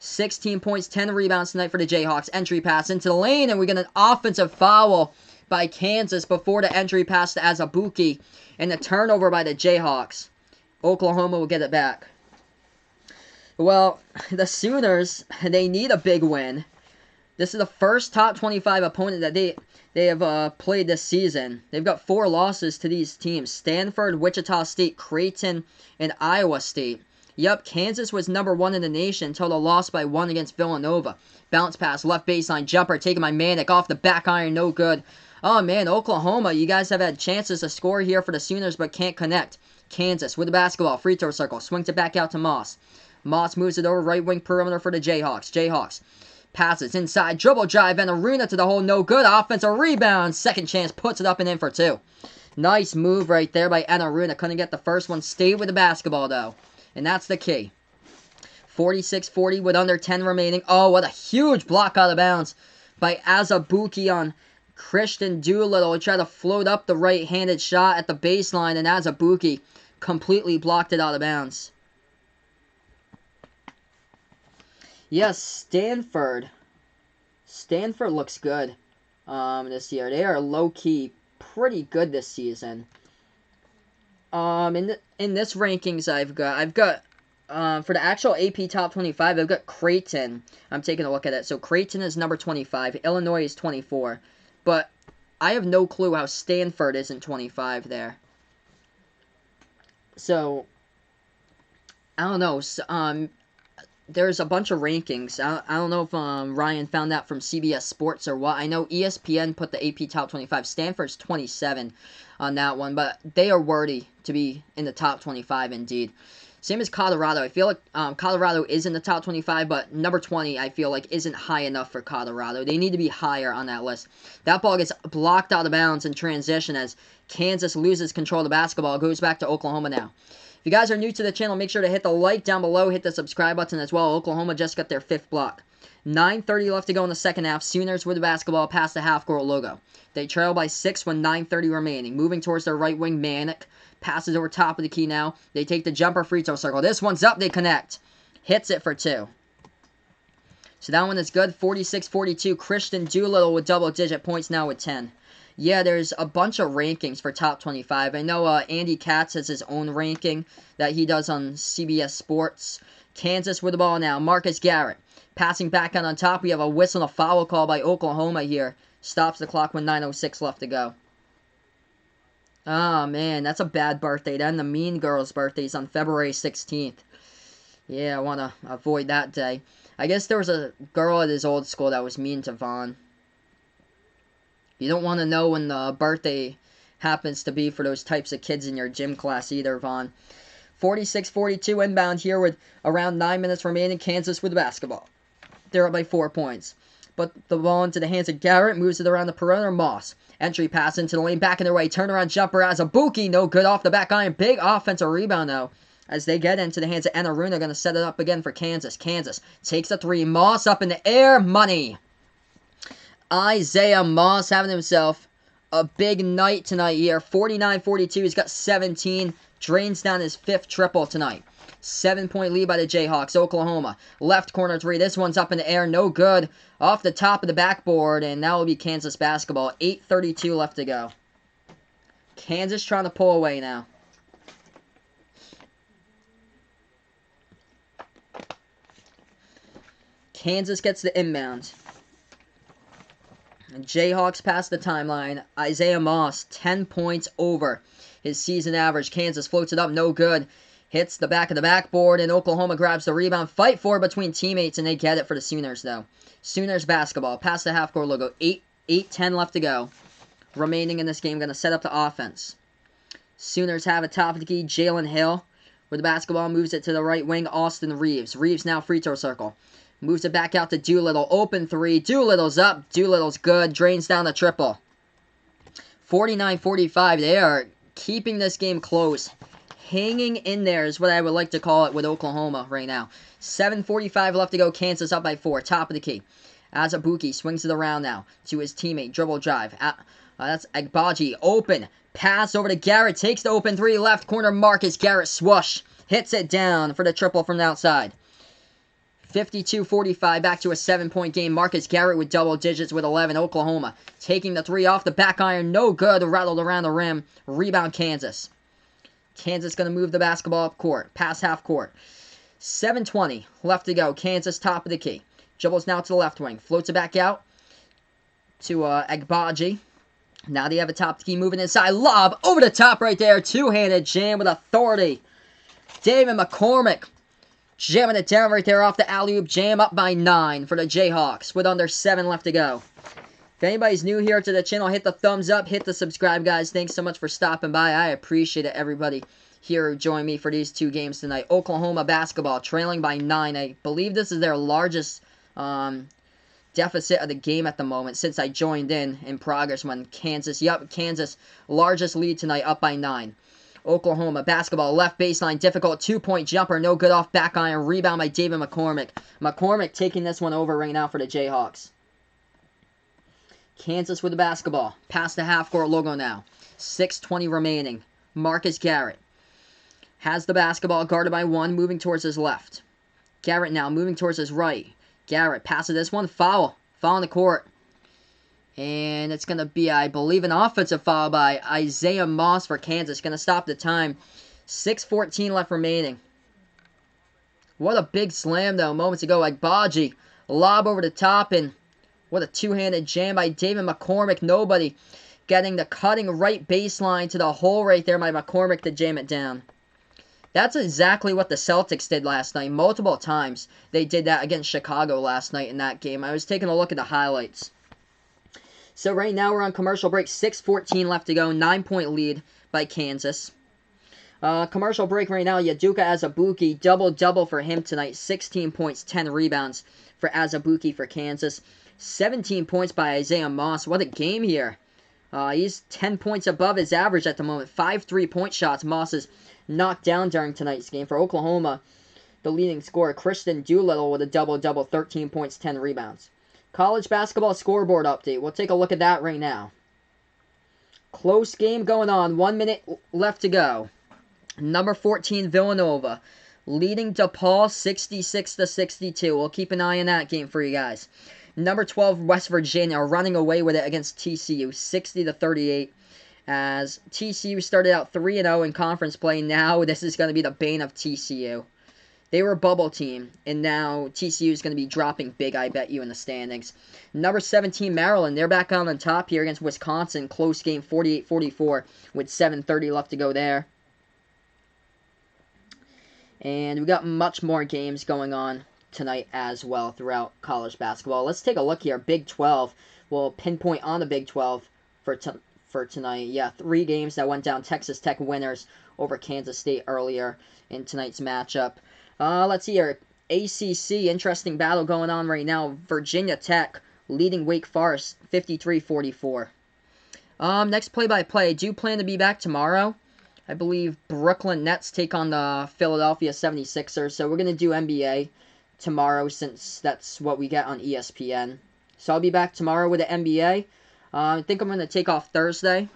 16 points, 10 rebounds tonight for the Jayhawks. Entry pass into the lane, and we get an offensive foul by Kansas before the entry pass to Azubuike, and the turnover by the Jayhawks. Oklahoma will get it back. Well, the Sooners, they need a big win. This is the first top 25 opponent that they have played this season. They've got 4 losses to these teams. Stanford, Wichita State, Creighton, and Iowa State. Yep, Kansas was number 1 in the nation until the loss by 1 against Villanova. Bounce pass, left baseline jumper, taken by Manick, off the back iron, no good. Oh man, Oklahoma, you guys have had chances to score here for the Sooners, but can't connect. Kansas with the basketball, free throw circle, swings it back out to Moss. Moss moves it over right wing perimeter for the Jayhawks. Jayhawks passes inside, dribble drive, and Aruna to the hole, no good. Offensive rebound, second chance, puts it up and in for 2. Nice move right there by Aruna. Couldn't get the first one. Stayed with the basketball though. And that's the key. 46-40 with under 10 remaining. Oh, what a huge block out of bounds by Azubuike on Christian Doolittle. He tried to float up the right-handed shot at the baseline, and Azubuike completely blocked it out of bounds. Yes, Stanford. Stanford looks good this year. They are low-key pretty good this season. In this rankings I've got for the actual AP Top 25, I've got Creighton. I'm taking a look at it. So Creighton is number 25. Illinois is 24. But I have no clue how Stanford isn't 25 there. So, I don't know. There's a bunch of rankings. I don't know if Ryan found that from CBS Sports or what. I know ESPN put the AP Top 25. Stanford's 27 on that one. But they are worthy to be in the top 25 indeed. Same as Colorado. I feel like Colorado is in the top 25, but number 20, I feel like, isn't high enough for Colorado. They need to be higher on that list. That ball gets blocked out of bounds in transition as Kansas loses control of the basketball. It goes back to Oklahoma now. If you guys are new to the channel, make sure to hit the like down below. Hit the subscribe button as well. Oklahoma just got their 5th block. 9:30 left to go in the second half. Sooners with the basketball past the half-court logo. They trail by 6 with 9:30 remaining. Moving towards their right wing, Manick. Passes over top of the key now. They take the jumper free throw circle. This one's up. They connect. Hits it for 2. So that one is good. 46-42. Christian Doolittle with double-digit points now with 10. Yeah, there's a bunch of rankings for top 25. I know Andy Katz has his own ranking that he does on CBS Sports. Kansas with the ball now. Marcus Garrett. Passing back out on top. We have a whistle and a foul call by Oklahoma here. Stops the clock with 9:06 left to go. Oh, man, that's a bad birthday. Then the Mean Girls' birthday's on February 16th. Yeah, I want to avoid that day. I guess there was a girl at his old school that was mean to Vaughn. You don't want to know when the birthday happens to be for those types of kids in your gym class either, Vaughn. 46-42 inbound here with around 9 minutes remaining. Kansas with the basketball. They're up by 4 points. But the ball into the hands of Garrett. Moves it around the perimeter. Moss. Entry pass into the lane. Back in their way. Turnaround jumper as Azubuike. No good off the back iron. Big offensive rebound, though. As they get into the hands of Enaruna. Going to set it up again for Kansas. Kansas takes a 3. Moss up in the air. Money. Isaiah Moss having himself a big night tonight here. 49-42. He's got 17. Drains down his 5th triple tonight. 7-point lead by the Jayhawks. Oklahoma. Left corner 3. This one's up in the air. No good. Off the top of the backboard. And that will be Kansas basketball. 8:32 left to go. Kansas trying to pull away now. Kansas gets the inbound. Jayhawks pass the timeline. Isaiah Moss, 10 points over his season average. Kansas floats it up, no good. Hits the back of the backboard, and Oklahoma grabs the rebound. Fight for it between teammates, and they get it for the Sooners, though. Sooners basketball. Past the half-court logo. 8:10 left to go. Remaining in this game. Going to set up the offense. Sooners have a top of the key. Jalen Hill with the basketball. Moves it to the right wing. Austin Reeves. Reeves now free throw circle. Moves it back out to Doolittle. Open 3. Doolittle's up. Doolittle's good. Drains down the triple. 49-45. They are keeping this game close. Hanging in there is what I would like to call it with Oklahoma right now. 7:45 left to go. Kansas up by 4. Top of the key. Azubuike swings it around now to his teammate. Dribble drive. That's Agbaji. Open. Pass over to Garrett. Takes the open 3. Left corner. Marcus Garrett. Swoosh. Hits it down for the triple from the outside. 52-45, back to a 7-point game. Marcus Garrett with double digits with 11. Oklahoma taking the 3 off the back iron. No good. Rattled around the rim. Rebound Kansas. Kansas going to move the basketball up court. Past half court. 7:20 left to go. Kansas top of the key. Dribbles now to the left wing. Floats it back out to Agbaji. Now they have a top of the key moving inside. Lob over the top right there. Two-handed jam with authority. David McCormick. Jamming it down right there off the alley-oop jam, up by 9 for the Jayhawks with under 7 left to go. If anybody's new here to the channel, hit the thumbs up, hit the subscribe, guys. Thanks so much for stopping by. I appreciate it, everybody here who joined me for these 2 games tonight. Oklahoma basketball trailing by 9. I believe this is their largest deficit of the game at the moment since I joined in progress when Kansas, Kansas, largest lead tonight, up by 9. Oklahoma basketball, left baseline, difficult two-point jumper, no good off back iron, rebound by David McCormick. McCormick taking this one over right now for the Jayhawks. Kansas with the basketball, past the half-court logo now. 6:20 remaining. Marcus Garrett has the basketball, guarded by one, moving towards his left. Garrett now moving towards his right. Garrett passes this one, foul on the court. And it's going to be, I believe, an offensive foul by Isaiah Moss for Kansas. Going to stop the time. 6:14 left remaining. What a big slam, though, moments ago. Agbaji, lob over the top, and what a two-handed jam by David McCormick. Nobody getting the cutting right baseline to the hole right there by McCormick to jam it down. That's exactly what the Celtics did last night. Multiple times they did that against Chicago last night in that game. I was taking a look at the highlights. So right now we're on commercial break. 6:14 left to go. 9-point lead by Kansas. Commercial break right now. Udoka Azubuike, double-double for him tonight. 16 points, 10 rebounds for Azubuike for Kansas. 17 points by Isaiah Moss. What a game here. He's 10 points above his average at the moment. 5 3-point shots Moss is knocked down during tonight's game. For Oklahoma, the leading scorer, Christian Doolittle, with a double-double, 13 points, 10 rebounds. College basketball scoreboard update. We'll take a look at that right now. Close game going on. 1 minute left to go. Number 14, Villanova, leading DePaul 66-62. We'll keep an eye on that game for you guys. Number 12, West Virginia, running away with it against TCU, 60-38. As TCU started out 3-0 in conference play, now this is going to be the bane of TCU. They were a bubble team, and now TCU is going to be dropping big, I bet you, in the standings. Number 17, Maryland, they're back on top here against Wisconsin. Close game, 48-44, with 7:30 left to go there. And we got much more games going on tonight as well throughout college basketball. Let's take a look here. Big 12. We'll pinpoint on the Big 12 for tonight. Yeah, 3 games that went down. Texas Tech winners over Kansas State earlier in tonight's matchup. Let's see here. ACC, interesting battle going on right now. Virginia Tech leading Wake Forest 53-44. Next play-by-play. I do plan to be back tomorrow. I believe Brooklyn Nets take on the Philadelphia 76ers. So we're going to do NBA tomorrow since that's what we get on ESPN. So I'll be back tomorrow with the NBA. I think I'm going to take off Thursday.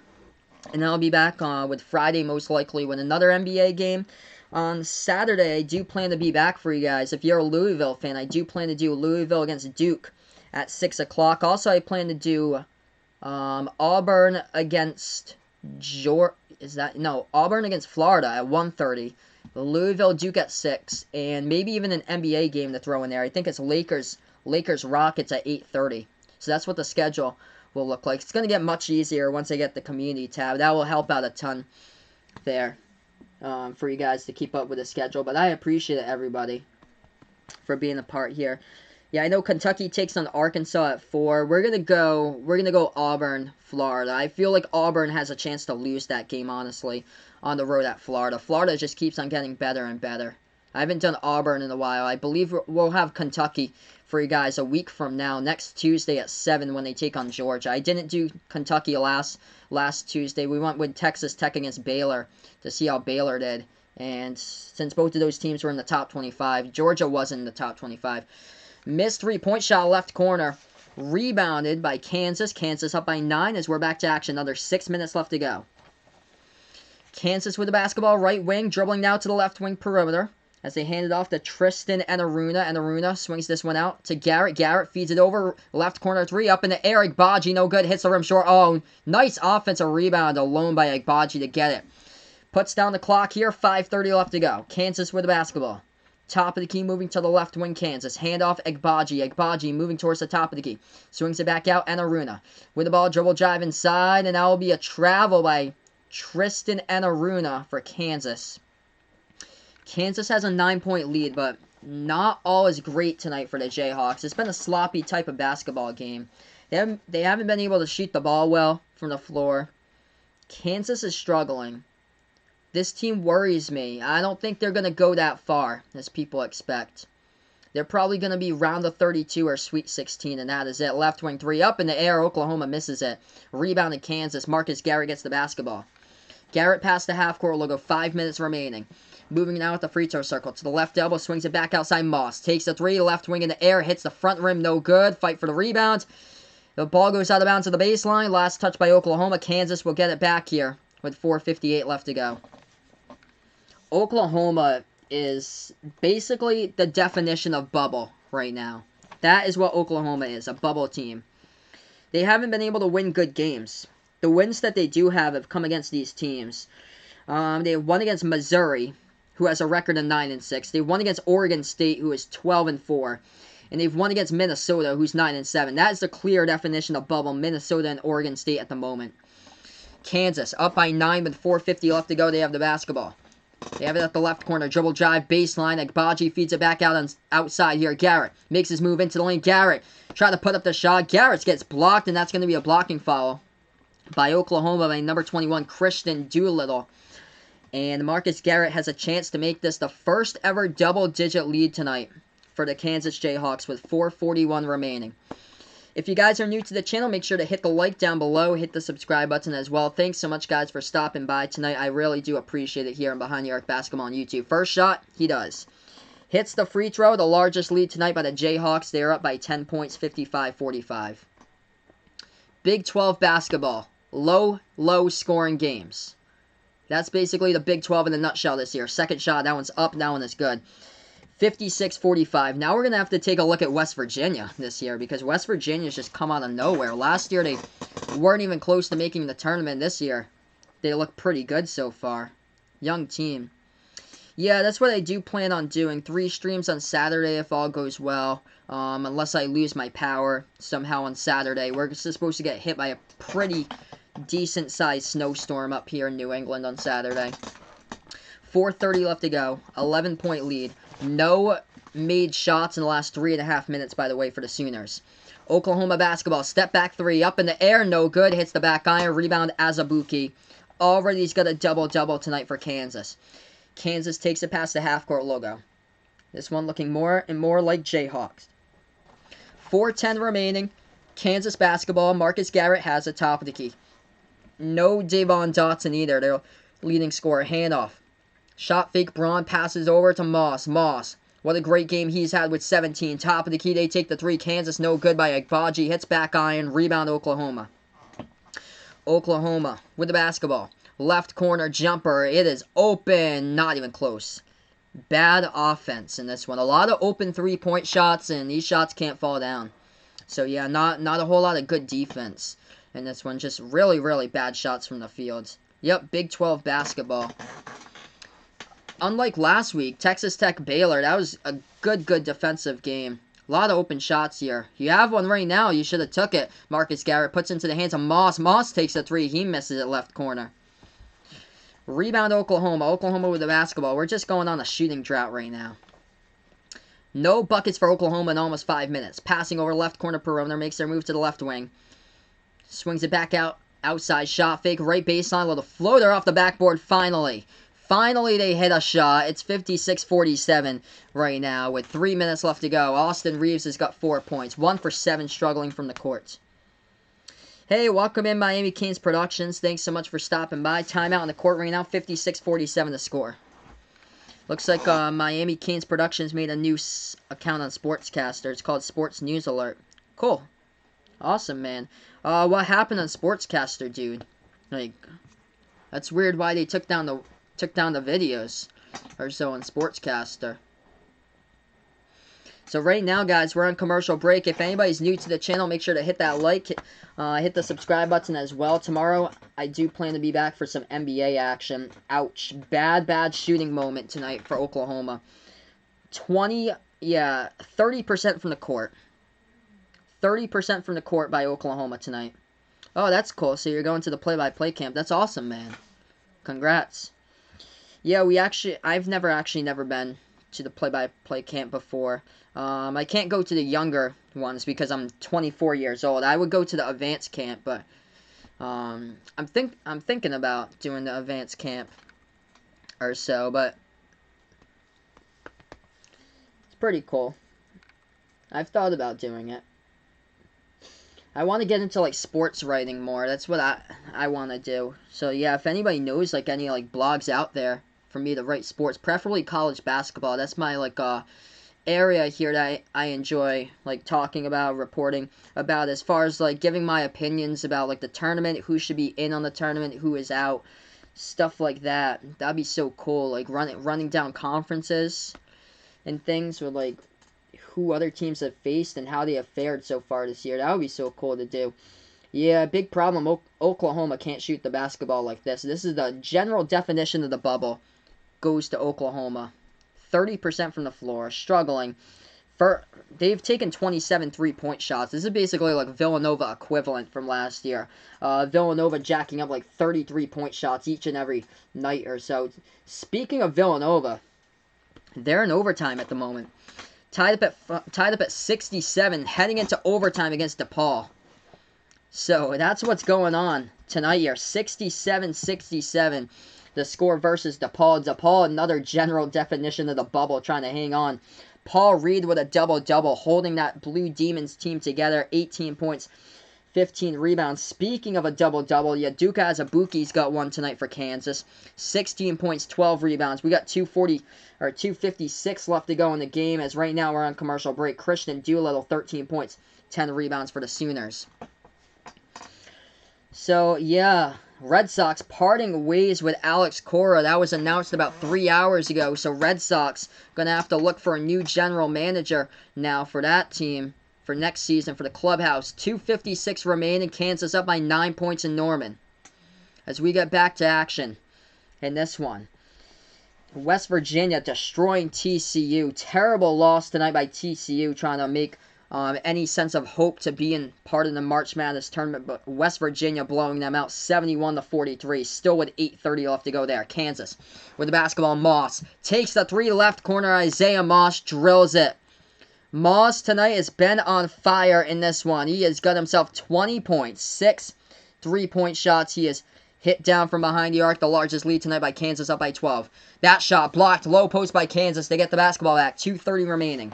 And then I'll be back with Friday most likely with another NBA game. On Saturday, I do plan to be back for you guys. If you're a Louisville fan, I do plan to do Louisville against Duke at 6 o'clock. Also, I plan to do Auburn against Auburn against Florida at 1:30. Louisville, Duke at 6. And maybe even an NBA game to throw in there. I think it's Lakers Rockets at 8:30. So that's what the schedule will look like. It's going to get much easier once I get the community tab. That will help out a ton there. For you guys to keep up with the schedule. But I appreciate it, everybody, for being a part here. Yeah, I know Kentucky takes on Arkansas at 4. We're gonna go Auburn, Florida. I feel like Auburn has a chance to lose that game, honestly, on the road at Florida. Florida just keeps on getting better and better. I haven't done Auburn in a while. I believe we'll have Kentucky for you guys a week from now, next Tuesday at 7 when they take on Georgia. I didn't do Kentucky last Tuesday. We went with Texas Tech against Baylor to see how Baylor did. And since both of those teams were in the top 25, Georgia wasn't in the top 25. Missed 3-point shot left corner. Rebounded by Kansas. Kansas up by 9 as we're back to action. Another 6 minutes left to go. Kansas with the basketball, right wing, dribbling now to the left wing perimeter. As they hand it off to Tristan Enaruna. Enaruna swings this one out to Garrett. Garrett feeds it over. Left corner 3. Up in the air. Agbaji, no good. Hits the rim short. Oh, nice offensive rebound alone by Agbaji to get it. Puts down the clock here. 5:30 left to go. Kansas with the basketball. Top of the key moving to the left wing, Kansas. Handoff, Agbaji. Agbaji moving towards the top of the key. Swings it back out, Enaruna. With the ball, dribble drive inside. And that will be a travel by Tristan Enaruna for Kansas. Kansas has a 9-point lead, but not all is great tonight for the Jayhawks. It's been a sloppy type of basketball game. They haven't been able to shoot the ball well from the floor. Kansas is struggling. This team worries me. I don't think they're going to go that far, as people expect. They're probably going to be round of 32 or Sweet 16, and that is it. Left wing 3 up in the air. Oklahoma misses it. Rebounded Kansas. Marcus Garrett gets the basketball. Garrett past the half-court logo, 5 minutes remaining. Moving now at the free throw circle. To the left elbow, swings it back outside Moss. Takes the three, left wing in the air, hits the front rim, no good. Fight for the rebound. The ball goes out of bounds to the baseline. Last touch by Oklahoma. Kansas will get it back here with 4:58 left to go. Oklahoma is basically the definition of bubble right now. That is what Oklahoma is, a bubble team. They haven't been able to win good games. The wins that they do have come against these teams. They have won against Missouri, who has a record of 9-6. They won against Oregon State, who is 12-4. And they've won against Minnesota, who's 9-7. That is the clear definition of bubble, Minnesota and Oregon State at the moment. Kansas, up by 9 with 4:50 left to go. They have the basketball. They have it at the left corner. Dribble drive, baseline. Agbaji feeds it back out outside here. Garrett makes his move into the lane. Garrett trying to put up the shot. Garrett gets blocked, and that's going to be a blocking foul by Oklahoma by number 21, Christian Doolittle. And Marcus Garrett has a chance to make this the first ever double-digit lead tonight for the Kansas Jayhawks with 4:41 remaining. If you guys are new to the channel, make sure to hit the like down below, hit the subscribe button as well. Thanks so much, guys, for stopping by tonight. I really do appreciate it here on Behind the Arc Basketball on YouTube. First shot, he does. Hits the free throw, the largest lead tonight by the Jayhawks. They are up by 10 points, 55-45. Big 12 basketball. Low scoring games. That's basically the Big 12 in a nutshell this year. Second shot, that one's up, that one is good. 56-45. Now we're going to have to take a look at West Virginia this year because West Virginia's just come out of nowhere. Last year they weren't even close to making the tournament. This year they look pretty good so far. Young team. Yeah, that's what I do plan on doing. 3 streams on Saturday if all goes well. Unless I lose my power somehow on Saturday. We're supposed to get hit by a pretty decent-sized snowstorm up here in New England on Saturday. 4:30 left to go. 11-point lead. No made shots in the last 3.5 minutes, by the way, for the Sooners. Oklahoma basketball. Step back 3. Up in the air. No good. Hits the back iron. Rebound Azubuike. Already he's got a double-double tonight for Kansas. Kansas takes it past the half-court logo. This one looking more and more like Jayhawks. 4:10 remaining. Kansas basketball. Marcus Garrett has it top of the key. No Davon Dotson either. Their leading scorer. Handoff. Shot fake, Braun passes over to Moss. Moss, what a great game he's had with 17. Top of the key, they take the 3. Kansas, no good by Agbaji. Hits back iron. Rebound, Oklahoma. Oklahoma with the basketball. Left corner jumper. It is open. Not even close. Bad offense in this one. A lot of open 3-point shots, and these shots can't fall down. So, yeah, not a whole lot of good defense in this one. Just really, really bad shots from the field. Yep, Big 12 basketball. Unlike last week, Texas Tech Baylor, that was a good defensive game. A lot of open shots here. You have one right now. You should have took it. Marcus Garrett puts into the hands of Moss. Moss takes the 3. He misses it left corner. Rebound Oklahoma. Oklahoma with the basketball. We're just going on a shooting drought right now. No buckets for Oklahoma in almost 5 minutes. Passing over left corner perimeter. Makes their move to the left wing. Swings it back out. Outside shot fake. Right baseline. Little floater off the backboard finally. Finally, they hit a shot. It's 56-47 right now with 3 minutes left to go. Austin Reeves has got 4 points. 1 for 7 struggling from the court. Hey, welcome in Miami Kings Productions. Thanks so much for stopping by. Timeout in the court right now. 56-47 the score. Looks like Miami Kings Productions made a new account on Sportscaster. It's called Sports News Alert. Cool. Awesome, man. What happened on Sportscaster, dude? Like, that's weird why they took down the videos or so on Sportscaster. So right now, guys, we're on commercial break. If anybody's new to the channel, make sure to hit that like, hit the subscribe button as well. Tomorrow, I do plan to be back for some NBA action. Ouch. Bad shooting moment tonight for Oklahoma. 30% from the court. 30% from the court by Oklahoma tonight. Oh, that's cool. So you're going to the play-by-play camp. That's awesome, man. Congrats. Yeah, I've never been to the play-by-play camp before. I can't go to the younger ones because I'm 24 years old. I would go to the advanced camp, but I'm thinking about doing the advanced camp or so, but it's pretty cool. I've thought about doing it. I want to get into, like, sports writing more. That's what I want to do. So, yeah, if anybody knows, like, any, like, blogs out there for me to write sports, preferably college basketball. That's my, like, area here that I enjoy, like, talking about, reporting about, as far as, like, giving my opinions about, like, the tournament, who should be in on the tournament, who is out, stuff like that. That'd be so cool, like, running down conferences and things with, like, who other teams have faced and how they have fared so far this year. That would be so cool to do. Yeah, big problem. Oklahoma can't shoot the basketball like this. This is the general definition of the bubble. Goes to Oklahoma. 30% from the floor. Struggling. They've taken 27 three-point shots. This is basically like Villanova equivalent from last year. Villanova jacking up like 33-point shots each and every night or so. Speaking of Villanova, they're in overtime at the moment. Tied up at 67, heading into overtime against DePaul. So that's what's going on tonight here. 67-67, the score versus DePaul. DePaul, another general definition of the bubble, trying to hang on. Paul Reed with a double-double, holding that Blue Demons team together. 18 points, 15 rebounds. Speaking of a double-double, Udoka Azubuike's got one tonight for Kansas. 16 points, 12 rebounds. We got 2:56 left to go in the game, as right now we're on commercial break. Christian Doolittle, 13 points, 10 rebounds for the Sooners. So, yeah, Red Sox parting ways with Alex Cora. That was announced about 3 hours ago, so Red Sox going to have to look for a new general manager now for that team for next season for the clubhouse. 2:56 remaining. Kansas up by 9 points in Norman. As we get back to action in this one. West Virginia destroying TCU. Terrible loss tonight by TCU, trying to make any sense of hope to being part of the March Madness tournament. But West Virginia blowing them out 71-43. Still with 8:30 left to go there. Kansas with the basketball. Moss takes the three left corner. Isaiah Moss drills it. Moss tonight has been on fire in this one. He has got himself 20 points. 6 3-point shots. He is hit down from behind the arc. The largest lead tonight by Kansas, up by 12. That shot blocked. Low post by Kansas. They get the basketball back. 2:30 remaining.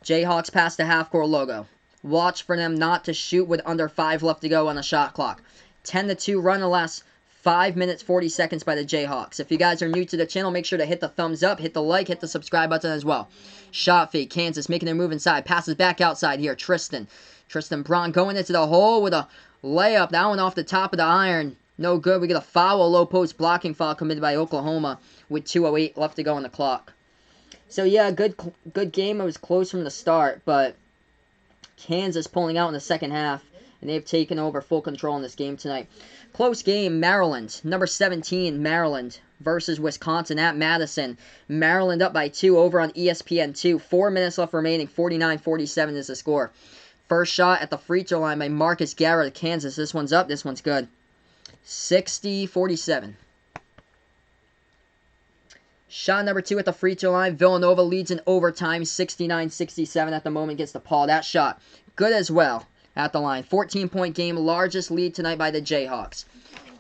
Jayhawks past the half-court logo. Watch for them not to shoot with under 5 left to go on the shot clock. 10-2 run the last 5 minutes, 40 seconds by the Jayhawks. If you guys are new to the channel, make sure to hit the thumbs up, hit the like, hit the subscribe button as well. Shot fake. Kansas making their move inside. Passes back outside here. Tristan Braun going into the hole with a layup. That one off the top of the iron. No good. We get a foul, a low post blocking foul committed by Oklahoma with 2:08 left to go on the clock. So, yeah, good game. It was close from the start, but Kansas pulling out in the second half, and they've taken over full control in this game tonight. Close game, Maryland. Number 17, Maryland versus Wisconsin at Madison. Maryland up by 2 over on ESPN2. 4 minutes left remaining. 49-47 is the score. First shot at the free throw line by Marcus Garrett of Kansas. This one's up. This one's good. 60-47. Shot number 2 at the free throw line. Villanova leads in overtime. 69-67 at the moment against DePaul. That shot good as well at the line. 14-point game. Largest lead tonight by the Jayhawks.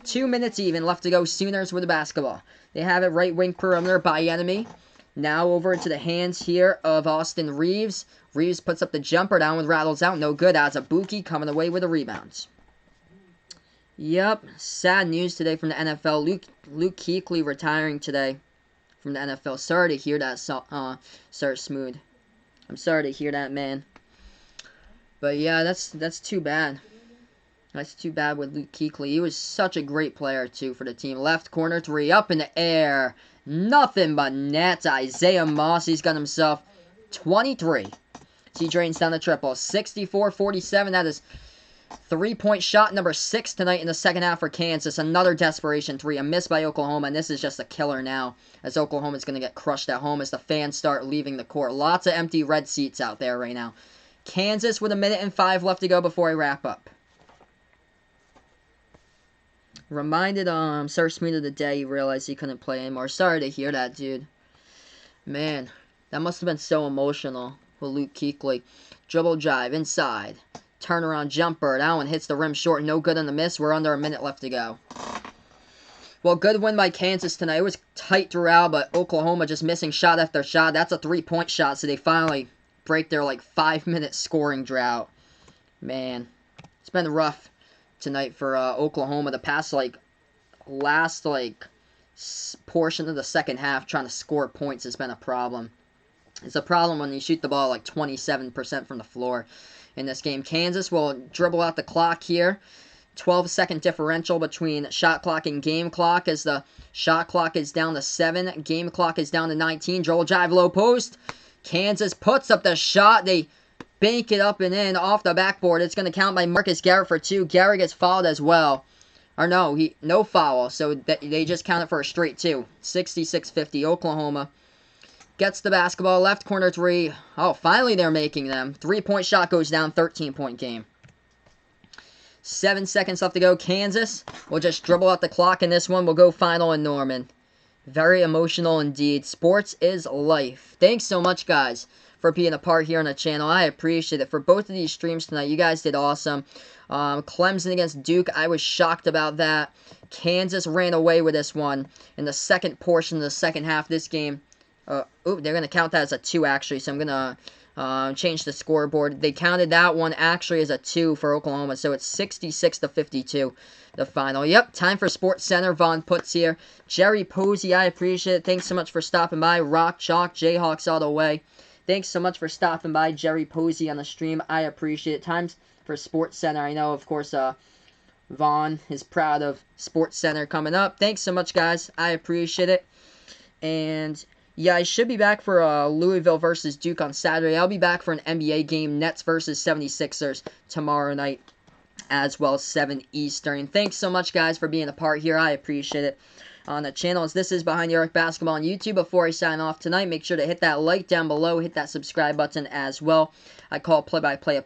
2 minutes even left to go. Sooners with the basketball. They have it right wing perimeter by enemy. Now over into the hands here of Austin Reeves. Reeves puts up the jumper. That one rattles out. No good. Azubuike coming away with the rebounds. Yep. Sad news today from the NFL. Luke Kuechly retiring today from the NFL. Sorry to hear that, Sir Smooth. I'm sorry to hear that, man. But yeah, that's too bad. That's too bad with Luke Kuechly. He was such a great player, too, for the team. Left corner three, up in the air. Nothing but net. Isaiah Moss, he's got himself 23. He drains down the triple. 64-47. That is 3-point shot number 6 tonight in the second half for Kansas. Another desperation 3. A miss by Oklahoma, and this is just a killer now, as Oklahoma's going to get crushed at home as the fans start leaving the court. Lots of empty red seats out there right now. Kansas with 1:05 left to go before I wrap up. Reminded Sir Smooth of the day he realized he couldn't play anymore. Sorry to hear that, dude. Man, that must have been so emotional with Luke Kuechly. Dribble drive inside. Turnaround jumper. That one hits the rim short. No good on the miss. We're under a minute left to go. Well, good win by Kansas tonight. It was tight throughout, but Oklahoma just missing shot after shot. That's a 3-point shot, so they finally break their 5-minute scoring drought. Man, it's been rough tonight for Oklahoma. The past, last portion of the second half, trying to score points has been a problem. It's a problem when you shoot the ball 27% from the floor in this game. Kansas will dribble out the clock here. 12-second differential between shot clock and game clock as the shot clock is down to 7. Game clock is down to 19. Dribble drive low post. Kansas puts up the shot. They bank it up and in off the backboard. It's going to count by Marcus Garrett for 2. Garrett gets fouled as well. Or no, no foul. So they just counted for a straight 2. 66-50 Oklahoma. Gets the basketball, left corner 3. Oh, finally they're making them. 3-point shot goes down, 13-point game. 7 seconds left to go. Kansas will just dribble out the clock in this one. We'll go final in Norman. Very emotional indeed. Sports is life. Thanks so much, guys, for being a part here on the channel. I appreciate it. For both of these streams tonight, you guys did awesome. Clemson against Duke, I was shocked about that. Kansas ran away with this one in the second portion of the second half. This game, they're going to count that as a 2, actually, so I'm going to change the scoreboard. They counted that one actually as a 2 for Oklahoma, so it's 66-52, the final. Yep, time for Sports Center. Vaughn puts here. Jerry Posey, I appreciate it. Thanks so much for stopping by. Rock Chalk, Jayhawks all the way. Thanks so much for stopping by, Jerry Posey, on the stream. I appreciate it. Time for Sports Center. I know, of course, Vaughn is proud of Sports Center coming up. Thanks so much, guys. I appreciate it. And yeah, I should be back for Louisville versus Duke on Saturday. I'll be back for an NBA game, Nets versus 76ers, tomorrow night as well, 7 Eastern. Thanks so much, guys, for being a part here. I appreciate it. On the channel, as this is Behind the Arc Basketball on YouTube. Before I sign off tonight, make sure to hit that like down below, hit that subscribe button as well. I call play-by-play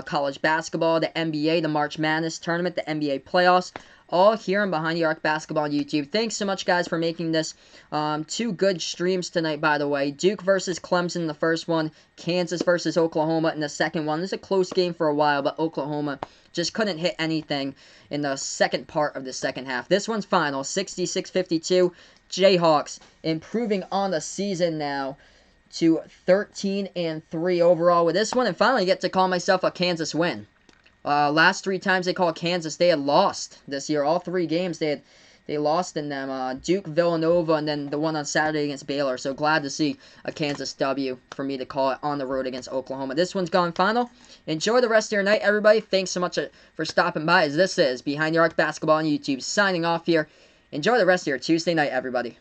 college basketball, the NBA, the March Madness tournament, the NBA playoffs, all here on Behind the Arc Basketball on YouTube. Thanks so much, guys, for making this 2 good streams tonight, by the way. Duke versus Clemson in the first one, Kansas versus Oklahoma in the second one. This is a close game for a while, but Oklahoma just couldn't hit anything in the second part of the second half. This one's final, 66-52. Jayhawks improving on the season now to 13-3 overall with this one, and finally get to call myself a Kansas win. Last 3 times they called Kansas, they had lost this year. All 3 games they lost in them. Duke, Villanova, and then the one on Saturday against Baylor. So glad to see a Kansas W for me to call it on the road against Oklahoma. This one's gone final. Enjoy the rest of your night, everybody. Thanks so much for stopping by, as this is Behind the Arc Basketball on YouTube. Signing off here. Enjoy the rest of your Tuesday night, everybody.